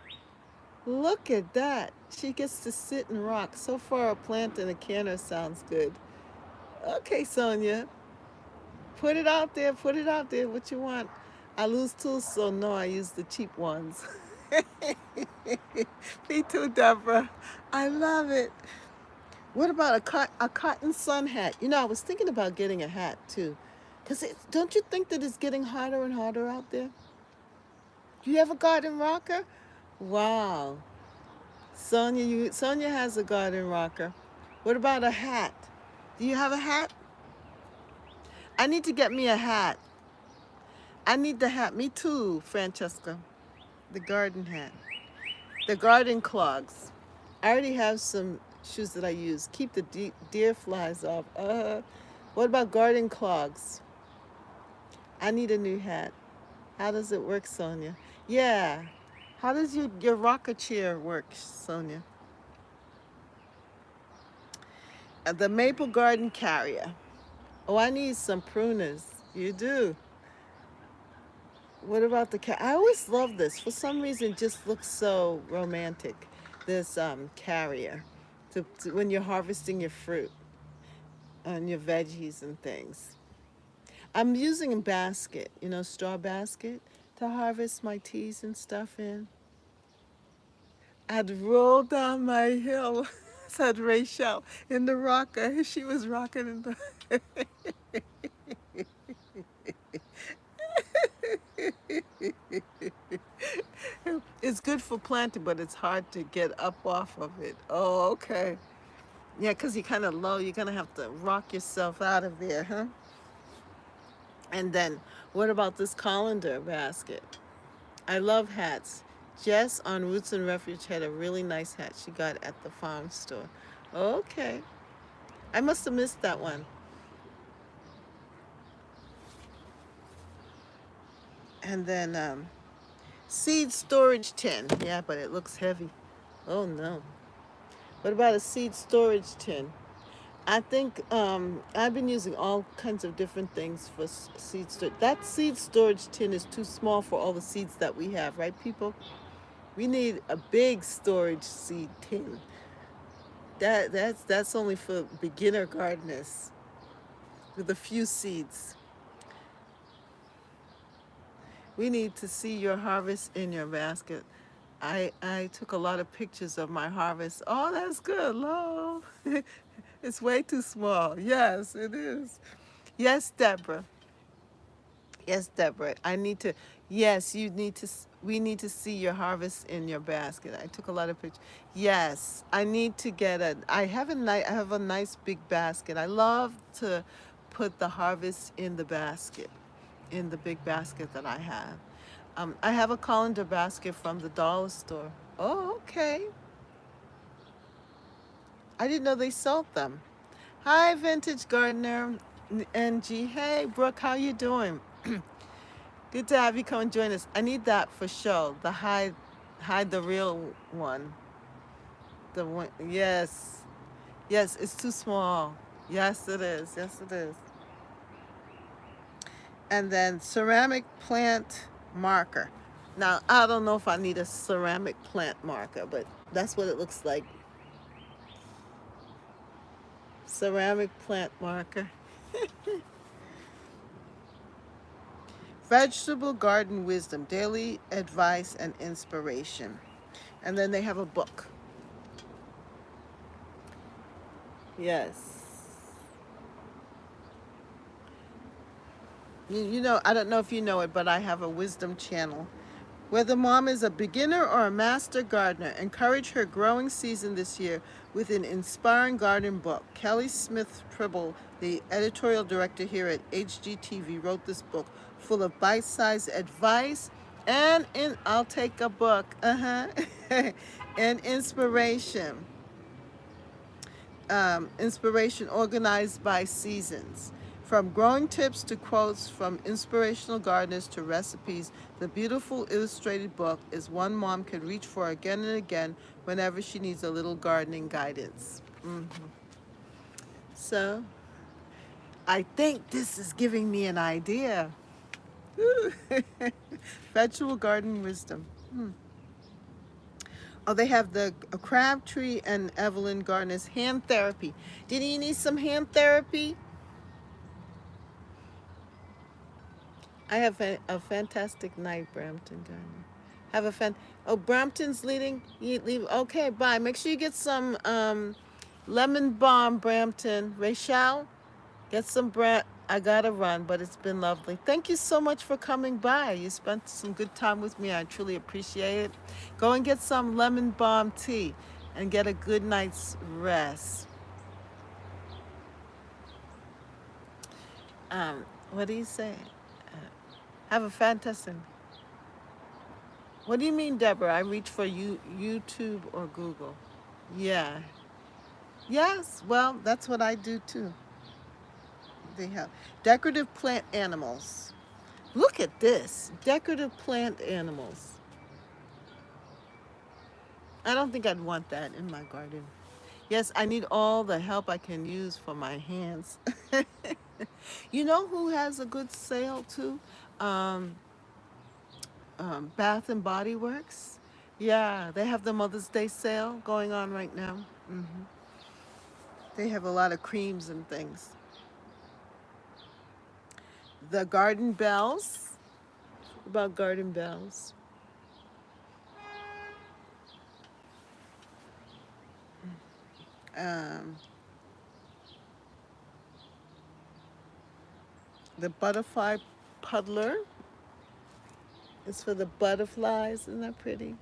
Look at that. She gets to sit and rock. So far, a plant in a canner sounds good. Okay, Sonia. Put it out there. Put it out there. What you want? I lose tools, so no, I use the cheap ones. Me too, Deborah. I love it. What about a cotton sun hat? You know, I was thinking about getting a hat too. Because don't you think that it's getting hotter and hotter out there? Do you have a garden rocker? Wow. Sonia has a garden rocker. What about a hat? Do you have a hat? I need to get me a hat. I need the hat. Me too, Francesca. The garden hat. The garden clogs. I already have some shoes that I use. Keep the deer flies off. What about garden clogs? I need a new hat. How does it work, Sonia? Yeah. How does your rocker chair work, Sonia? The maple garden carrier. Oh, I need some pruners. You do. What about the I always love this. For some reason, it just looks so romantic. This carrier to when you're harvesting your fruit and your veggies and things. I'm using a basket, you know, straw basket, to harvest my teas and stuff in. I'd roll down my hill, said Rachel, in the rocker. She was rocking in the... It's good for planting, but it's hard to get up off of it. Oh, okay. Yeah, because you're kind of low. You're going to have to rock yourself out of there, huh? And then, what about this colander basket? I love hats. Jess on Roots and Refuge had a really nice hat she got at the farm store. Okay. I must have missed that one. And then seed storage tin. Yeah, but it looks heavy. Oh no. What about a seed storage tin? I think I've been using all kinds of different things for seed storage. That seed storage tin is too small for all the seeds that we have, right, people? We need a big storage seed tin. That's only for beginner gardeners with a few seeds. We need to see your harvest in your basket. I took a lot of pictures of my harvest. Oh, that's good, love. It's way too small. Yes, it is. Yes, Deborah. Yes, Deborah. Yes, we need to see your harvest in your basket. I took a lot of pictures. Yes, I need to get I have a nice big basket. I love to put the harvest in the basket, in the big basket that I have. I have a colander basket from the dollar store. Oh, okay. I didn't know they sold them. Hi, Vintage Gardener NG. Hey, Brooke, how you doing? Good to have you come and join us. I need that for show. The hide the real one. The one, yes. Yes, it's too small. Yes, it is. Yes, it is. And then ceramic plant marker. Now, I don't know if I need a ceramic plant marker, but that's what it looks like. Ceramic plant marker. Vegetable Garden Wisdom, Daily Advice and Inspiration. And then they have a book. Yes. You know, I don't know if you know it, but I have a wisdom channel Whether mom is a beginner or a master gardener, encourage her growing season this year with an inspiring garden book. Kelly Smith Tribble, the editorial director here at HGTV, wrote this book full of bite-sized advice and I'll take a book, and inspiration. Inspiration organized by seasons. From growing tips to quotes from inspirational gardeners to recipes, the beautiful illustrated book is one mom can reach for again and again whenever she needs a little gardening guidance. So, I think this is giving me an idea. Vegetable garden wisdom. Oh, they have the Crabtree and Evelyn Gardner's hand therapy. Did you need some hand therapy? I have a fantastic night, Brampton Garden. Have a Oh, Brampton's leading. You leave. Okay, bye. Make sure you get some lemon balm, Brampton. Rachel, get some I gotta run, but it's been lovely. Thank you so much for coming by. You spent some good time with me. I truly appreciate it. Go and get some lemon balm tea and get a good night's rest. What do you say? Have a fantastic. What do you mean, Deborah? I reach for YouTube or Google. Yeah. Yes. Well, that's what I do too. They have decorative plant animals. Look at this. Decorative plant animals. I don't think I'd want that in my garden. Yes, I need all the help I can use for my hands. You know who has a good sale too? Bath and Body Works. Yeah, they have the Mother's Day sale going on right now. They have a lot of creams and things. The Garden Bells. About Garden Bells. The Butterfly Puddler. It's for the butterflies. Isn't that pretty?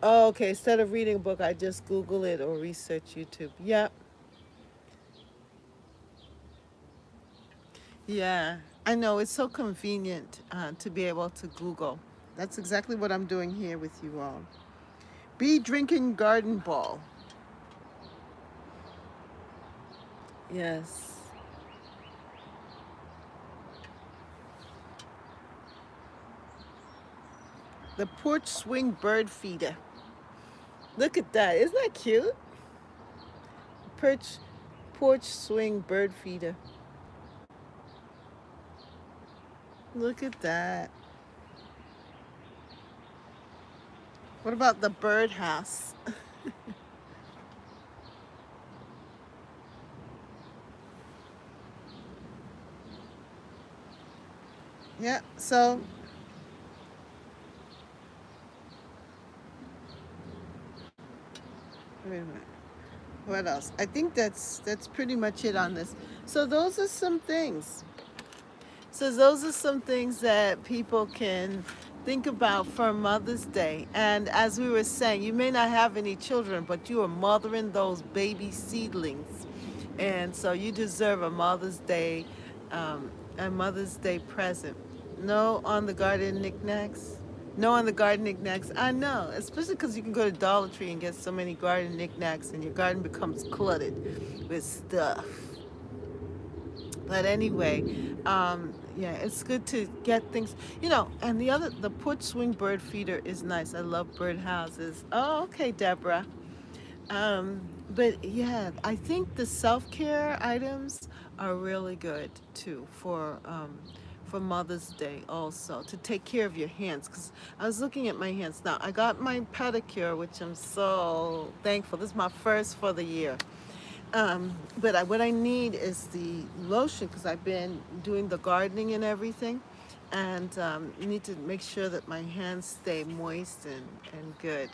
Oh, okay. Instead of reading a book, I just Google it or research YouTube. Yep. Yeah. I know. It's so convenient to be able to Google. That's exactly what I'm doing here with you all. Bee drinking garden ball. Yes. The porch swing bird feeder. Look at that. Isn't that cute? Porch swing bird feeder. Look at that. What about the birdhouse? Yeah, so wait a minute. What else? I think that's pretty much it on this. So those are some things. So those are some things that people can think about for Mother's Day. And as we were saying, you may not have any children, but you are mothering those baby seedlings. And so you deserve a Mother's Day present. No on the garden knickknacks. No on the garden knickknacks. I know, especially because you can go to Dollar Tree and get so many garden knickknacks, and your garden becomes cluttered with stuff. But anyway, yeah, it's good to get things, and the porch swing bird feeder is nice. I love bird houses. Oh, okay, Deborah. But yeah, I think the self-care items are really good too for Mother's Day also, to take care of your hands. Because I was looking at my hands now. I got my pedicure, which I'm so thankful. This is my first for the year. But what I need is the lotion, because I've been doing the gardening and everything, and you need to make sure that my hands stay moist and good.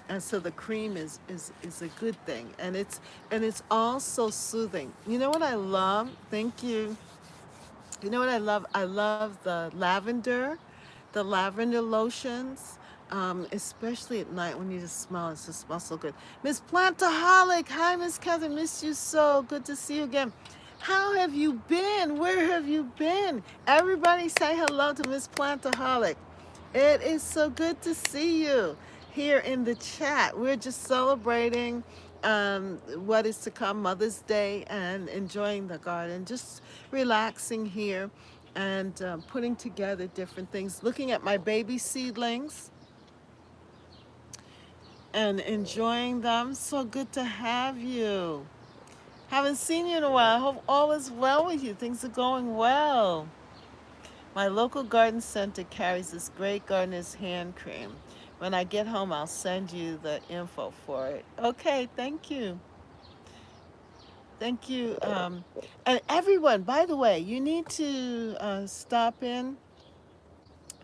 And so the cream is a good thing, and it's also soothing. You know what I love? Thank you. You know what I love? I love the lavender lotions, especially at night when you just smell it. It just smells so good. Miss Plantaholic, hi Miss Catherine, missed you so. Good to see you again. How have you been? Where have you been? Everybody say hello to Miss Plantaholic. It is so good to see you here in the chat. We're just celebrating what is to come, Mother's Day, and enjoying the garden, just relaxing here and putting together different things, looking at my baby seedlings and enjoying them. So good to have you. Haven't seen you in a while. I hope all is well with you. Things are going well. My local garden center carries this great gardener's hand cream. When I get home, I'll send you the info for it. Okay, thank you. Thank you. And everyone, by the way, you need to stop in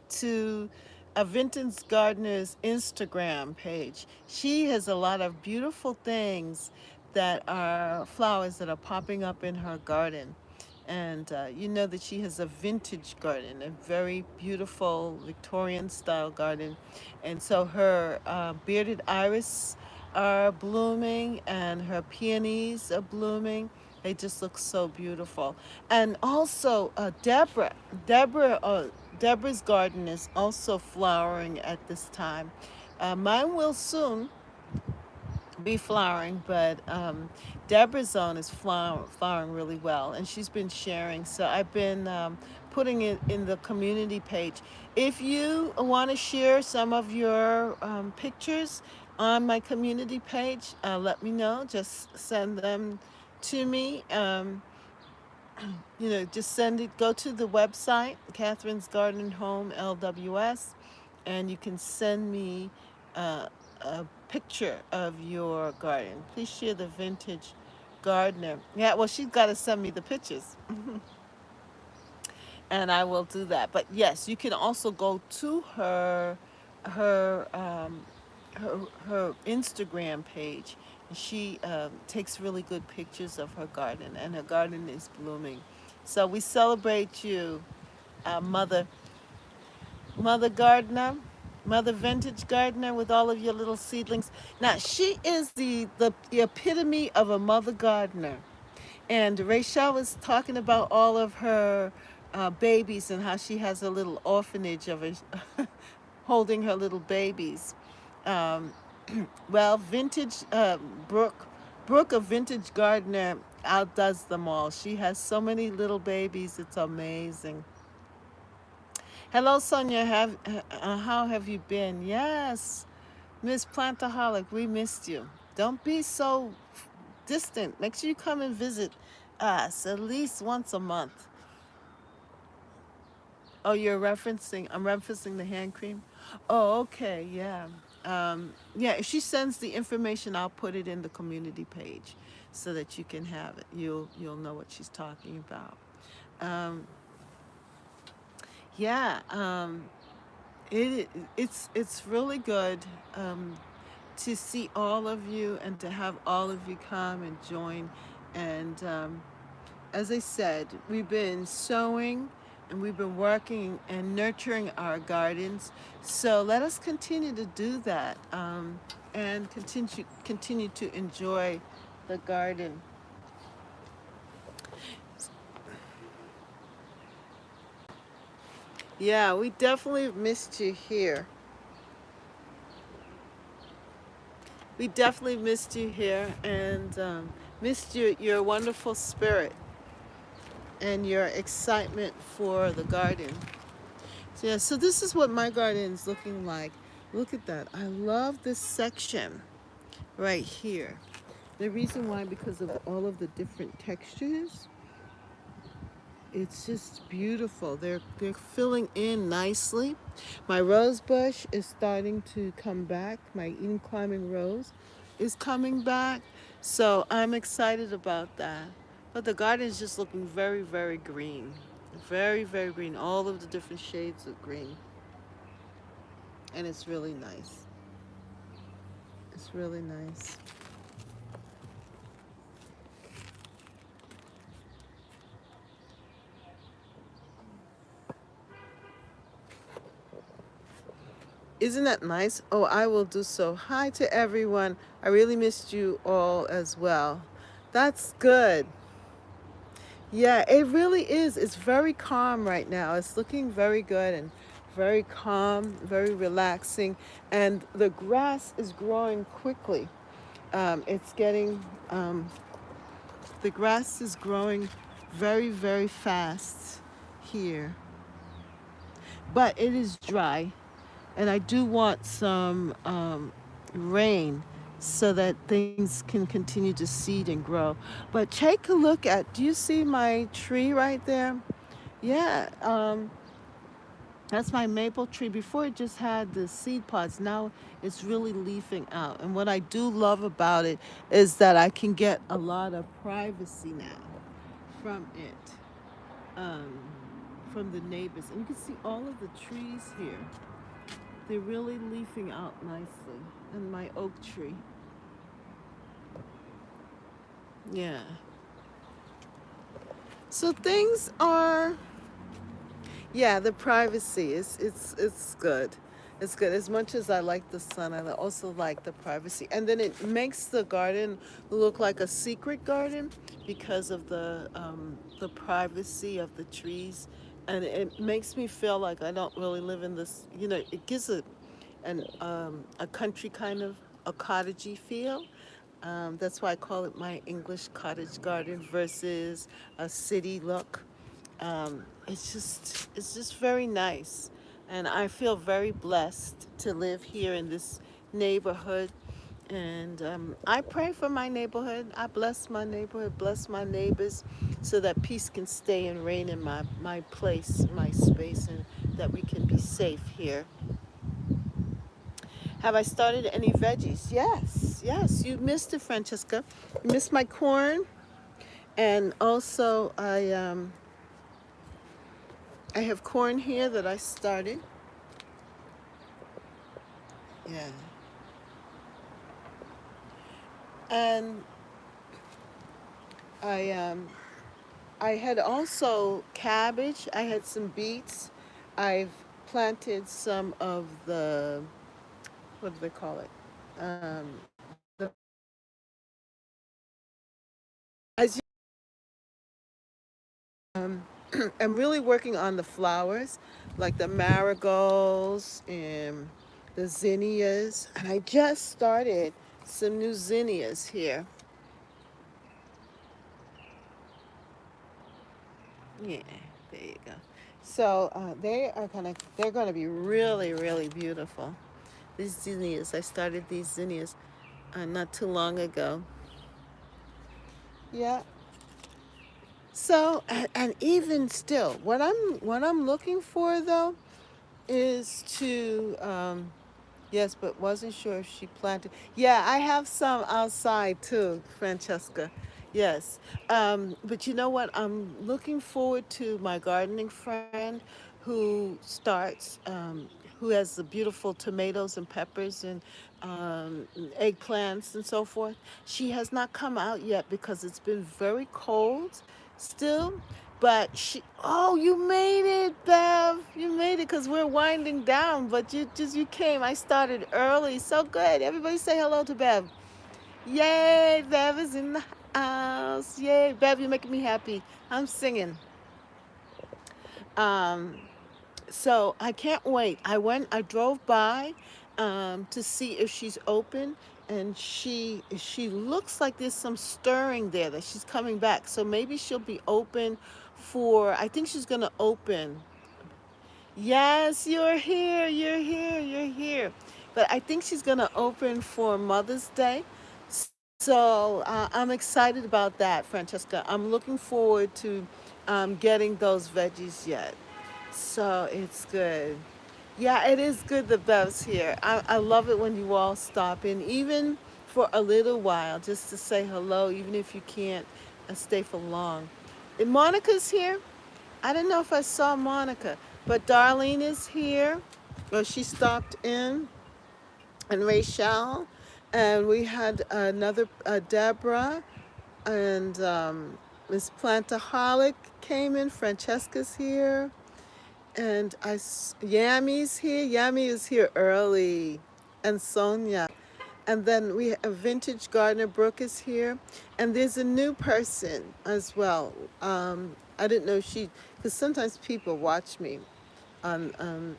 to a Vinton's Gardener's Instagram page. She has a lot of beautiful things that are flowers that are popping up in her garden. And you know that she has a vintage garden, a very beautiful Victorian style garden. And so her bearded iris are blooming and her peonies are blooming. They just look so beautiful. And also Deborah's garden is also flowering at this time. Mine will soon be flowering, but Deborah's own is flowering really well, and she's been sharing. So I've been putting it in the community page. If you want to share some of your pictures on my community page, let me know. Just send them to me. Just send it. Go to the website, Catherine's Garden Home LWS, and you can send me a picture of your garden. Please share the vintage gardener. Yeah, well, she's got to send me the pictures, and I will do that. But yes, you can also go to her her her Instagram page. She takes really good pictures of her garden, and her garden is blooming. So we celebrate you, mother Mother Gardener, Mother Vintage Gardener, with all of your little seedlings. Now, she is the epitome of a mother gardener. And Rachel was talking about all of her babies and how she has a little orphanage of a, holding her little babies. Um, well, vintage Brooke, a vintage gardener, outdoes them all. She has so many little babies. It's amazing. Hello, Sonia. How have you been? Yes, Miss Plantaholic, we missed you. Don't be so distant. Make sure you come and visit us at least once a month. Oh, I'm referencing the hand cream. Oh, okay, yeah. Yeah, if she sends the information, I'll put it in the community page so that you can have it. You'll know what she's talking about. Um, yeah, it's really good to see all of you and to have all of you come and join. And as I said, we've been sowing and we've been working and nurturing our gardens. So let us continue to do that and continue to enjoy the garden. Yeah, we definitely missed you here. We definitely missed you here and missed your wonderful spirit and your excitement for the garden. So, yeah, so this is what my garden is looking like. Look at that. I love this section right here. The reason why, because of all of the different textures. It's just beautiful. They're filling in nicely. My rose bush is starting to come back. My Eden climbing rose is coming back. So I'm excited about that. But the garden is just looking very, very green. Very, very green. All of the different shades of green. And it's really nice. It's really nice. Isn't that nice? Oh, I will do so. Hi to everyone. I really missed you all as well. That's good. Yeah, it really is. It's very calm right now. It's looking very good and very calm, very relaxing. And the grass is growing quickly. It's getting, the grass is growing very, very fast here. But it is dry. And I do want some rain so that things can continue to seed and grow. But take a look at, do you see my tree right there? Yeah, that's my maple tree. Before it just had the seed pods. Now it's really leafing out. And what I do love about it is that I can get a lot of privacy now from it, um, from the neighbors. And you can see all of the trees here. They're really leafing out nicely. And my oak tree. Yeah. So things are, yeah, the privacy is it's good. It's good. As much as I like the sun, I also like the privacy. And then it makes the garden look like a secret garden because of the privacy of the trees. And it makes me feel like I don't really live in this, it gives a country kind of a cottagey feel. That's why I call it my English cottage garden versus a city look. It's just very nice, and I feel very blessed to live here in this neighborhood. And I pray for my neighborhood. I bless my neighborhood, bless my neighbors, so that peace can stay and reign in my place, my space, and that we can be safe here. Have I started any veggies? Yes, yes. You missed it, Francesca. You missed my corn, and also I have corn here that I started. Yeah, and I um I had also cabbage. I had some beets. I've planted some of the, what do they call it? The as you, um, I'm really working on the flowers, like the marigolds and the zinnias. And I just started some new zinnias here. Yeah, there you go. So they're gonna be really, really beautiful. These zinnias, I started these zinnias not too long ago. Yeah. So and even still, what I'm looking for though is to yes, but wasn't sure if she planted. Yeah, I have some outside too, Francesca. Yes. But you know what? I'm looking forward to my gardening friend who has the beautiful tomatoes and peppers and eggplants and so forth. She has not come out yet because it's been very cold still. But you made it, Bev. You made it because we're winding down. But you came. I started early. So good. Everybody say hello to Bev. Yay, Bev is in the house. Yay, Bev, you're making me happy. I'm singing. Um, so I can't wait. I drove by to see if she's open, and she looks like there's some stirring there that she's coming back. So maybe she'll be open for. I think she's gonna open. Yes, you're here. You're here. You're here. But I think she's gonna open for Mother's Day. So I'm excited about that, Francesca. I'm looking forward to getting those veggies yet. So it's good. Yeah, it is good the Bev's here. I love it when you all stop in, even for a little while, just to say hello, even if you can't stay for long. And Monica's here. I don't know if I saw Monica, but Darlene is here. Well, she stopped in, and Rachel, and we had another Deborah, and Miss Plantaholic came in. Francesca's here. And Yammy's here. Yammy is here early. And Sonia. And then we have Vintage Gardener Brooke is here. And there's a new person as well. I didn't know because sometimes people watch me on,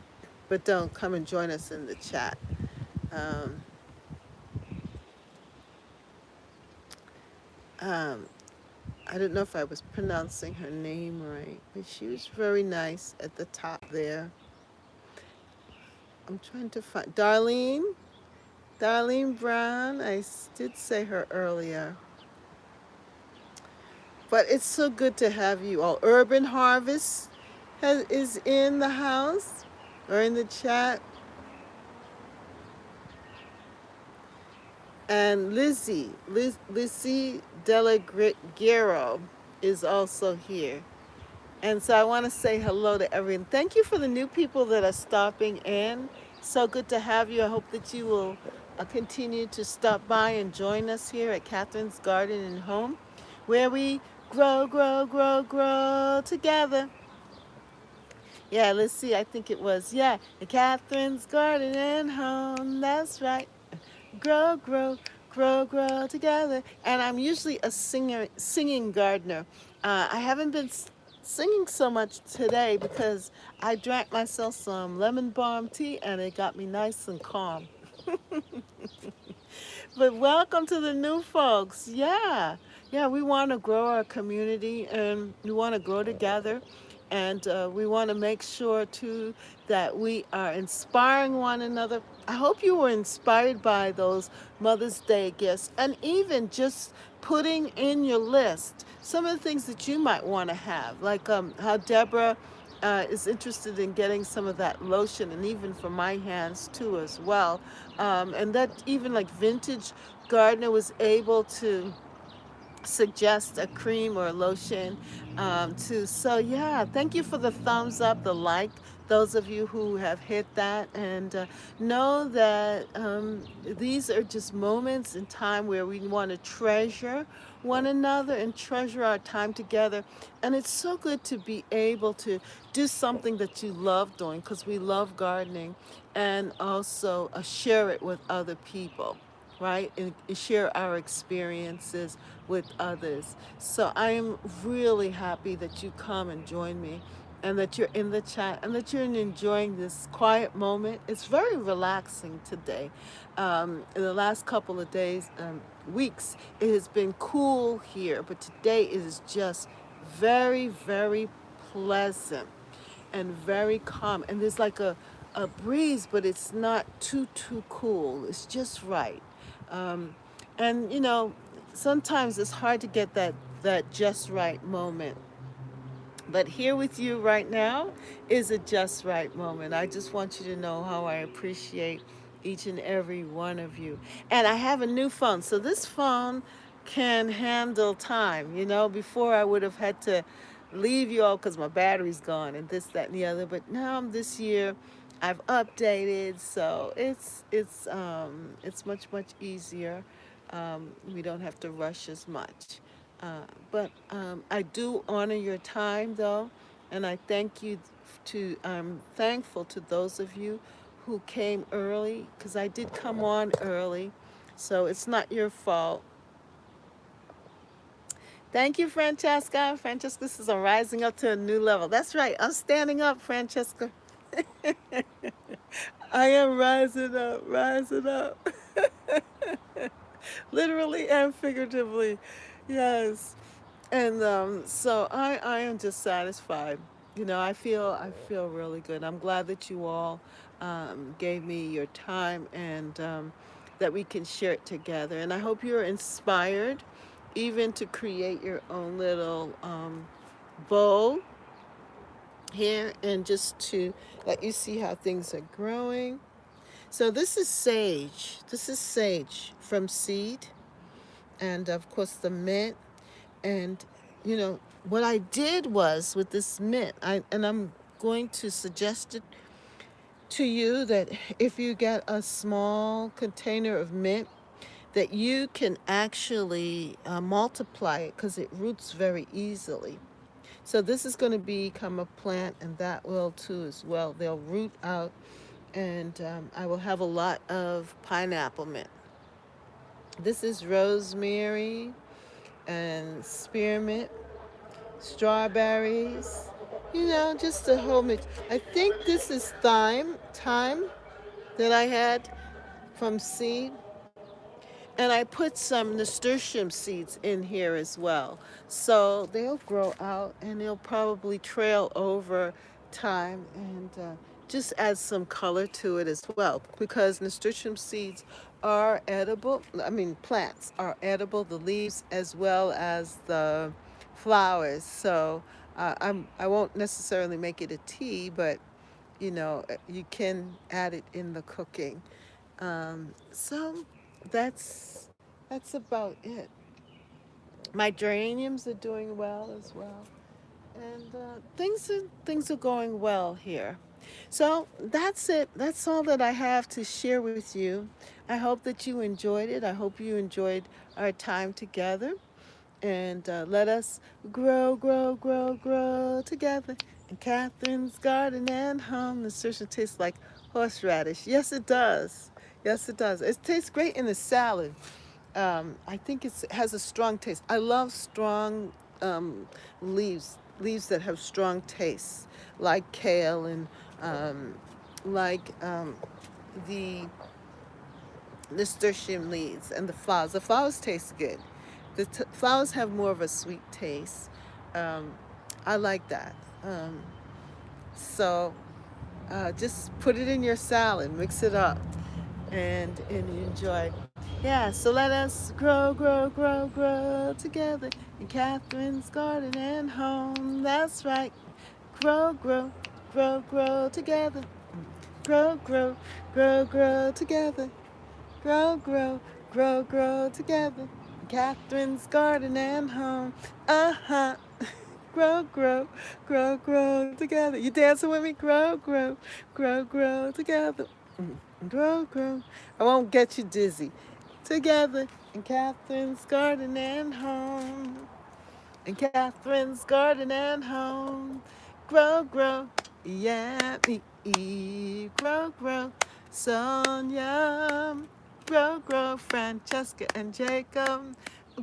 but don't come and join us in the chat. Um, um, I don't know if I was pronouncing her name right, but she was very nice at the top there. I'm trying to find Darlene Brown. Did say her earlier. But it's so good to have you all. Urban Harvest is in the house or in the chat. And Lizzie Delagero is also here. And so I want to say hello to everyone. Thank you for the new people that are stopping in. So good to have you. I hope that you will continue to stop by and join us here at Catherine's Garden and Home, where we grow together. Yeah, let's see. I think it was, yeah, Catherine's Garden and Home. That's right. Grow, grow together. And I'm usually a singing gardener. I haven't been singing so much today because I drank myself some lemon balm tea and it got me nice and calm. But welcome to the new folks. Yeah. Yeah, we want to grow our community and we want to grow together. And we want to make sure, too, that we are inspiring one another. I hope you were inspired by those Mother's Day gifts and even just putting in your list some of the things that you might want to have, like how Deborah is interested in getting some of that lotion, and even for my hands too as well. And that even like Vintage Gardener was able to suggest a cream or a lotion too. So yeah, thank you for the thumbs up, the like, those of you who have hit that, and know that these are just moments in time where we want to treasure one another and treasure our time together. And it's so good to be able to do something that you love doing, because we love gardening, and also share it with other people, right? And share our experiences with others. So I am really happy that you come and join me, and that you're in the chat, and that you're enjoying this quiet moment. It's very relaxing today. In the last couple of days, weeks, it has been cool here, but today it is just very pleasant and very calm. And there's like a breeze, but it's not too cool. It's just right. Um, and sometimes it's hard to get that just right moment. But here with you right now is a just right moment. I just want you to know how I appreciate each and every one of you. And I have a new phone. So this phone can handle time. Before I would have had to leave you all because my battery's gone and this, that, and the other. But now this year I've updated, so it's much easier. We don't have to rush as much. But I do honor your time, though, and I thank you. I'm thankful to those of you who came early, because I did come on early, so it's not your fault. Thank you, Francesca. Francesca says I'm rising up to a new level. That's right. I'm standing up, Francesca. I am rising up. Literally and figuratively. Yes. And so I am just satisfied. I feel really good. I'm glad that you all gave me your time, and that we can share it together. And I hope you're inspired even to create your own little bowl here, and just to let you see how things are growing. So this is sage. This is sage from seed, and of course the mint. And what I did was, with this mint, I'm going to suggest it to you, that if you get a small container of mint, that you can actually multiply it, because it roots very easily. So this is going to become a plant, and that will too as well. They'll root out, and I will have a lot of pineapple mint. This is rosemary and spearmint, strawberries, just a whole mix. I think this is thyme that I had from seed. And I put some nasturtium seeds in here as well. So they'll grow out and they'll probably trail over time and just add some color to it as well. Because nasturtium seeds are edible. I mean, plants are edible, the leaves as well as the flowers. So I won't necessarily make it a tea, but you can add it in the cooking. So that's about it. My geraniums are doing well as well, and things are going well here. So that's it. That's all that I have to share with you. I hope that you enjoyed it. I hope you enjoyed our time together. And let us grow, grow, grow, grow together. In Catherine's garden and home, the solution tastes like horseradish. Yes, it does. Yes, it does. It tastes great in the salad. I think it has a strong taste. I love strong leaves that have strong tastes, like kale and like the nasturtium leaves and the flowers. The flowers taste good. The flowers have more of a sweet taste. Um, I like that. So just put it in your salad, mix it up, and enjoy. Yeah, so let us grow, grow, grow, grow together in Catherine's garden and home. That's right. Grow, grow, grow, grow together. Grow, grow, grow, grow together. Grow, grow, grow, grow together. Catherine's garden and home. Uh-huh. Grow, grow, grow, grow together. You dancing with me? Grow, grow, grow, grow together. Grow, grow. I won't get you dizzy. Together in Catherine's garden and home. In Catherine's garden and home. Grow, grow. Yeah, me. Grow, grow. Sonia. Grow, grow. Francesca and Jacob.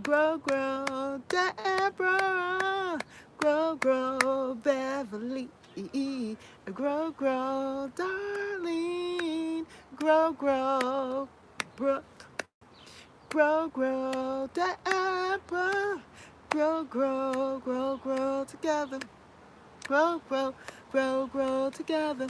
Grow, grow. Deborah. Grow, grow. Beverly. Grow, grow. Darlene. Grow, grow. Brooke. Grow, grow. Deborah. Grow, grow, grow, grow together. Grow, grow, grow, grow together.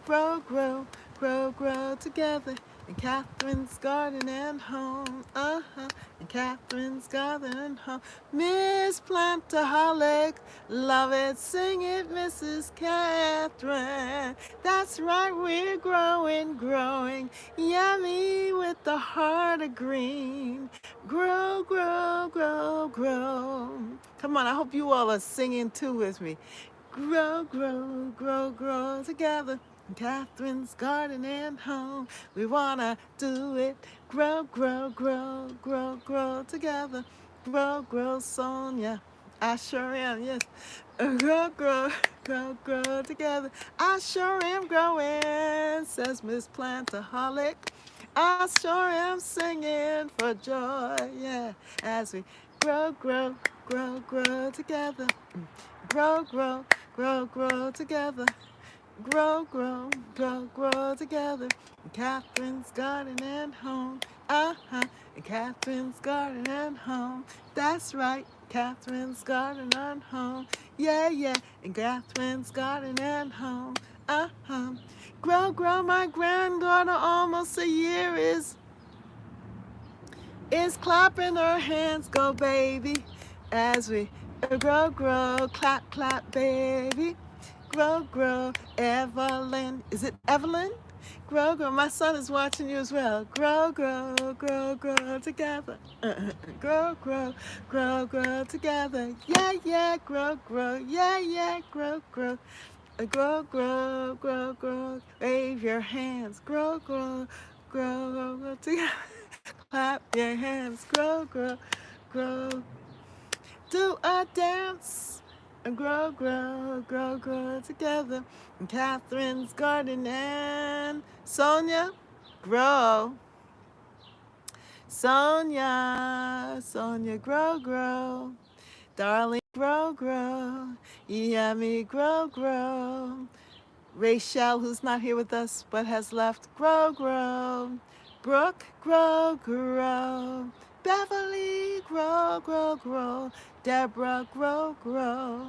Grow, grow, grow, grow together. In Catherine's garden and home. Uh-huh. In Catherine's garden and home. Miss Plantaholic. Love it, sing it, Mrs. Catherine. That's right, we're growing, growing. Yummy with the heart of green. Grow, grow, grow, grow. Come on, I hope you all are singing too with me. Grow, grow, grow, grow together. In Catherine's garden and home. We wanna do it. Grow, grow, grow, grow, grow together. Grow, grow, Sonia. I sure am, yes. Grow, grow, grow, grow together. I sure am growing, says Miss Plantaholic. I sure am singing for joy, yeah, as we grow, grow, grow, grow together. Grow, grow, grow, grow together. Grow, grow, grow, grow together. In Catherine's garden and home. Uh-huh. In Catherine's garden and home. That's right. Catherine's garden and home. Yeah, yeah. In Catherine's garden and home. Uh-huh. Grow, grow, my granddaughter, almost a year is clapping her hands, go baby, as we grow, grow, clap, clap, baby. Grow, grow, Evelyn. Is it Evelyn? Grow, grow. My son is watching you as well. Grow, grow, grow, grow together. Grow, grow, grow, grow together. Yeah, yeah, grow, grow. Yeah, yeah, grow, grow. Grow, grow, grow, grow. Wave your hands. Grow, grow, grow, grow, grow together. Clap your hands. Grow, grow, grow. Do a dance. And grow, grow, grow, grow together. And Catherine's garden and Sonia, grow. Sonia, Sonia, grow, grow. Darling, grow, grow. Yummy, grow, grow. Rachel, who's not here with us but has left, grow, grow. Brooke, grow, grow. Beverly, grow, grow, grow. Deborah, grow, grow.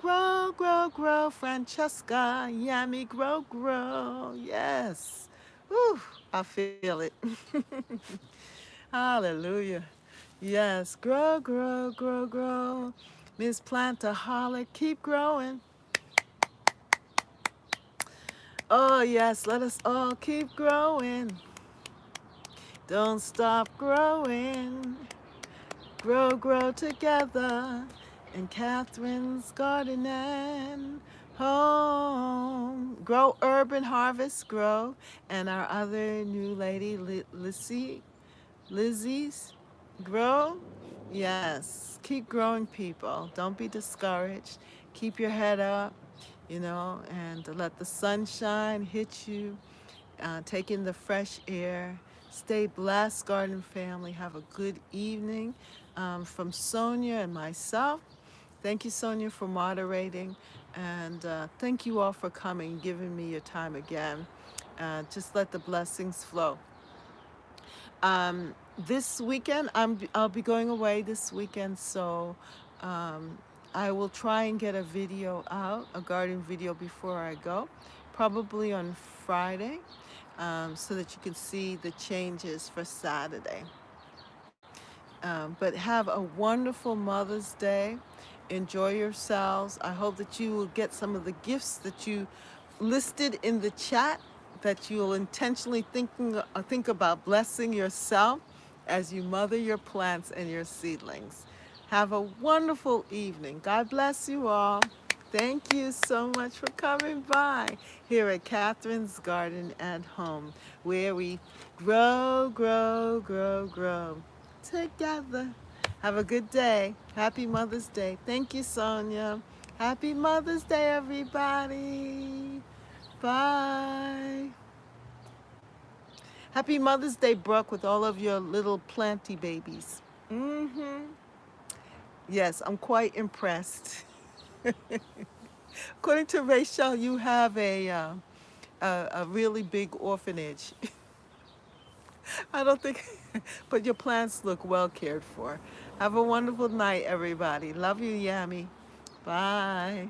Grow, grow, grow. Francesca, yummy, grow, grow. Yes. Whew, I feel it. Hallelujah. Yes, grow, grow, grow, grow. Miss Plantaholic, keep growing. Oh, yes, let us all keep growing. Don't stop growing. Grow, grow together in Catherine's garden and home. Grow Urban Harvest, grow. And our other new lady, Lizzie's, grow. Yes, keep growing, people. Don't be discouraged. Keep your head up, and let the sunshine hit you. Take in the fresh air. Stay blessed, garden family. Have a good evening from Sonia and myself. Thank you, Sonia, for moderating. And thank you all for coming, giving me your time again. Just let the blessings flow. This weekend, I'll be going away this weekend, so um, I will try and get a video out, a garden video before I go, probably on Friday, so that you can see the changes for Saturday. But have a wonderful Mother's Day. Enjoy yourselves. I hope that you will get some of the gifts that you listed in the chat, that you'll intentionally think about blessing yourself as you mother your plants and your seedlings. Have a wonderful evening. God bless you all. Thank you so much for coming by here at Catherine's Garden at Home, where we grow, grow, grow, grow together. Have a good day. Happy Mother's Day. Thank you, Sonia. Happy Mother's Day, everybody. Bye. Happy Mother's Day, Brooke, with all of your little planty babies. Mm-hmm. Yes, I'm quite impressed. According to Rachel, you have a really big orphanage. I don't think, but your plants look well cared for. Have a wonderful night, everybody. Love you, Yami. Bye.